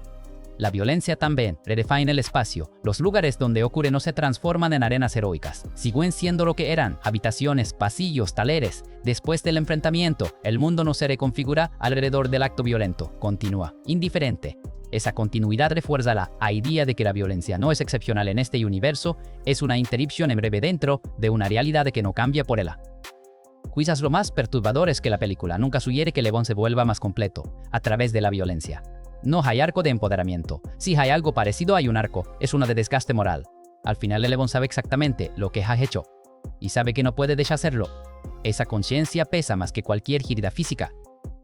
La violencia también redefine el espacio. Los lugares donde ocurre no se transforman en arenas heroicas. Siguen siendo lo que eran, habitaciones, pasillos, taleres. Después del enfrentamiento, el mundo no se reconfigura alrededor del acto violento. Continúa, indiferente. Esa continuidad refuerza la idea de que la violencia no es excepcional en este universo, es una interrupción en breve dentro de una realidad que no cambia por ella. Quizás lo más perturbador es que la película nunca sugiere que Levon se vuelva más completo, a través de la violencia. No hay arco de empoderamiento. Si hay algo parecido, hay un arco, es una de desgaste moral. Al final Levon sabe exactamente lo que ha hecho, y sabe que no puede deshacerlo. Esa conciencia pesa más que cualquier girida física.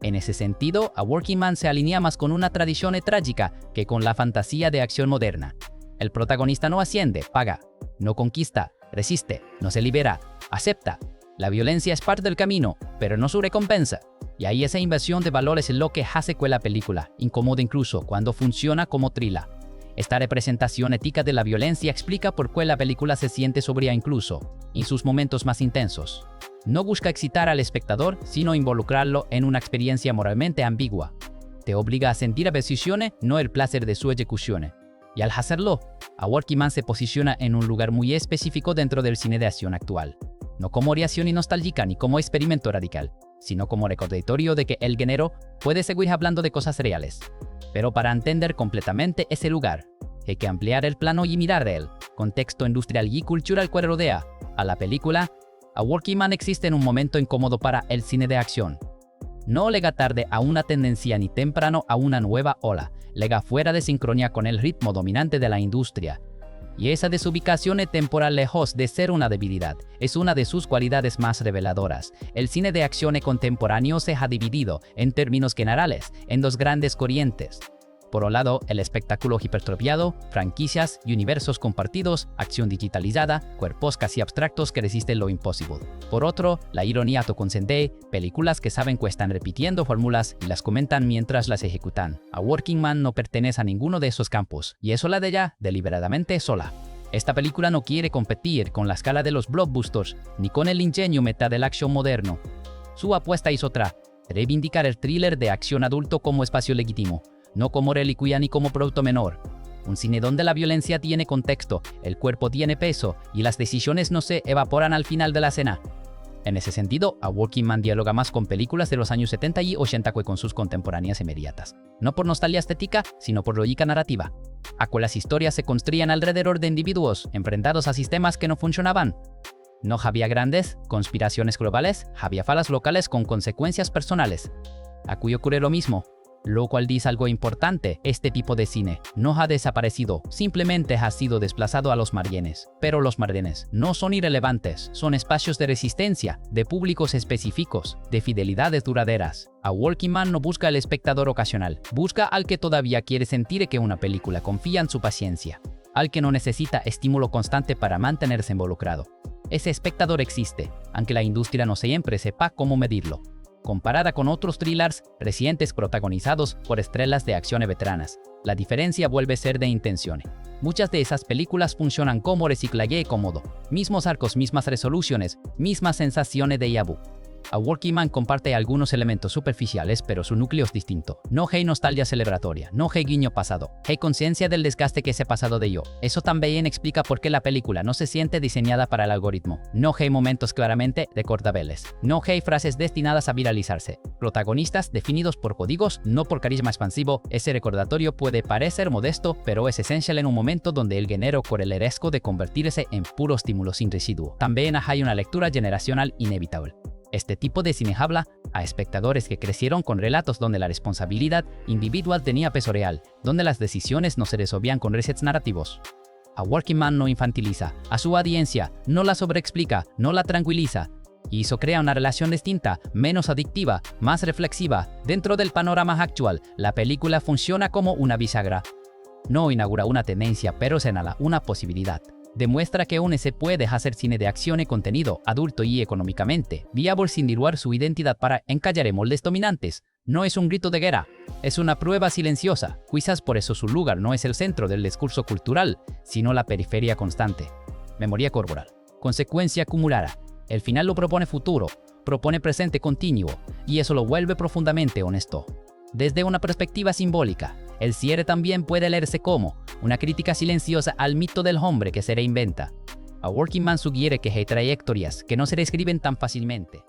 En ese sentido, A Working Man se alinea más con una tradición trágica que con la fantasía de acción moderna. El protagonista no asciende, paga, no conquista, resiste, no se libera, acepta. La violencia es parte del camino, pero no su recompensa. Y ahí esa inversión de valores es lo que hace que la película, incómoda incluso cuando funciona como thriller. Esta representación ética de la violencia explica por qué la película se siente sobria incluso en sus momentos más intensos. No busca excitar al espectador, sino involucrarlo en una experiencia moralmente ambigua. Te obliga a sentir decisiones, no el placer de su ejecución. Y al hacerlo, A Working Man se posiciona en un lugar muy específico dentro del cine de acción actual. No como reacción y nostálgica ni como experimento radical, sino como recordatorio de que el género puede seguir hablando de cosas reales. Pero para entender completamente ese lugar, hay que ampliar el plano y mirar el contexto industrial y cultural que rodea a la película. A Working Man existe en un momento incómodo para el cine de acción. No llega tarde a una tendencia ni temprano a una nueva ola, llega fuera de sincronía con el ritmo dominante de la industria. Y esa desubicación temporal, lejos de ser una debilidad, es una de sus cualidades más reveladoras. El cine de acción contemporáneo se ha dividido, en términos generales, en dos grandes corrientes. Por un lado, el espectáculo hipertrofiado, franquicias y universos compartidos, acción digitalizada, cuerpos casi abstractos que resisten lo imposible. Por otro, la ironía autoconsciente, películas que saben que están repitiendo fórmulas y las comentan mientras las ejecutan. A Working Man no pertenece a ninguno de esos campos, y es sola de ella, deliberadamente sola. Esta película no quiere competir con la escala de los blockbusters, ni con el ingenio meta del acción moderno. Su apuesta es otra, reivindicar el thriller de acción adulto como espacio legítimo, no como reliquia ni como producto menor. Un cine donde la violencia tiene contexto, el cuerpo tiene peso y las decisiones no se evaporan al final de la escena. En ese sentido, A Working Man dialoga más con películas de los años 70 y 80 que con sus contemporáneas inmediatas. No por nostalgia estética, sino por lógica narrativa. A que las historias se construían alrededor de individuos enfrentados a sistemas que no funcionaban. No había grandes conspiraciones globales, había falas locales con consecuencias personales. Aquí ocurre lo mismo. Lo cual dice algo importante, este tipo de cine no ha desaparecido, simplemente ha sido desplazado a los márgenes. Pero los márgenes no son irrelevantes, son espacios de resistencia, de públicos específicos, de fidelidades duraderas. A Working Man no busca al espectador ocasional, busca al que todavía quiere sentir que una película confía en su paciencia, al que no necesita estímulo constante para mantenerse involucrado. Ese espectador existe, aunque la industria no siempre sepa cómo medirlo. Comparada con otros thrillers recientes protagonizados por estrellas de acción veteranas, la diferencia vuelve a ser de intención. Muchas de esas películas funcionan como reciclaje cómodo. Mismos arcos, mismas resoluciones, mismas sensaciones de déjà vu. A Working Man comparte algunos elementos superficiales, pero su núcleo es distinto. No hay nostalgia celebratoria, no hay guiño pasado, hay conciencia del desgaste que ese pasado de yo. Eso también explica por qué la película no se siente diseñada para el algoritmo. No hay momentos claramente recordables. No hay frases destinadas a viralizarse. Protagonistas definidos por códigos, no por carisma expansivo. Ese recordatorio puede parecer modesto, pero es esencial en un momento donde el género corre el riesgo de convertirse en puro estímulo sin residuo. También hay una lectura generacional inevitable. Este tipo de cine habla a espectadores que crecieron con relatos donde la responsabilidad individual tenía peso real, donde las decisiones no se resolvían con resets narrativos. A Working Man no infantiliza a su audiencia, no la sobreexplica, no la tranquiliza, y eso crea una relación distinta, menos adictiva, más reflexiva. Dentro del panorama actual, la película funciona como una bisagra. No inaugura una tendencia, pero señala una posibilidad. Demuestra que aún se puede hacer cine de acción y contenido adulto y económicamente viable sin diluir su identidad para encallar moldes dominantes. No es un grito de guerra, es una prueba silenciosa. Quizás por eso su lugar no es el centro del discurso cultural, sino la periferia constante. Memoria corporal. Consecuencia acumulada. El final lo propone futuro, propone presente continuo, y eso lo vuelve profundamente honesto. Desde una perspectiva simbólica, el cierre también puede leerse como una crítica silenciosa al mito del hombre que se reinventa. A Working Man sugiere que hay trayectorias que no se reescriben tan fácilmente.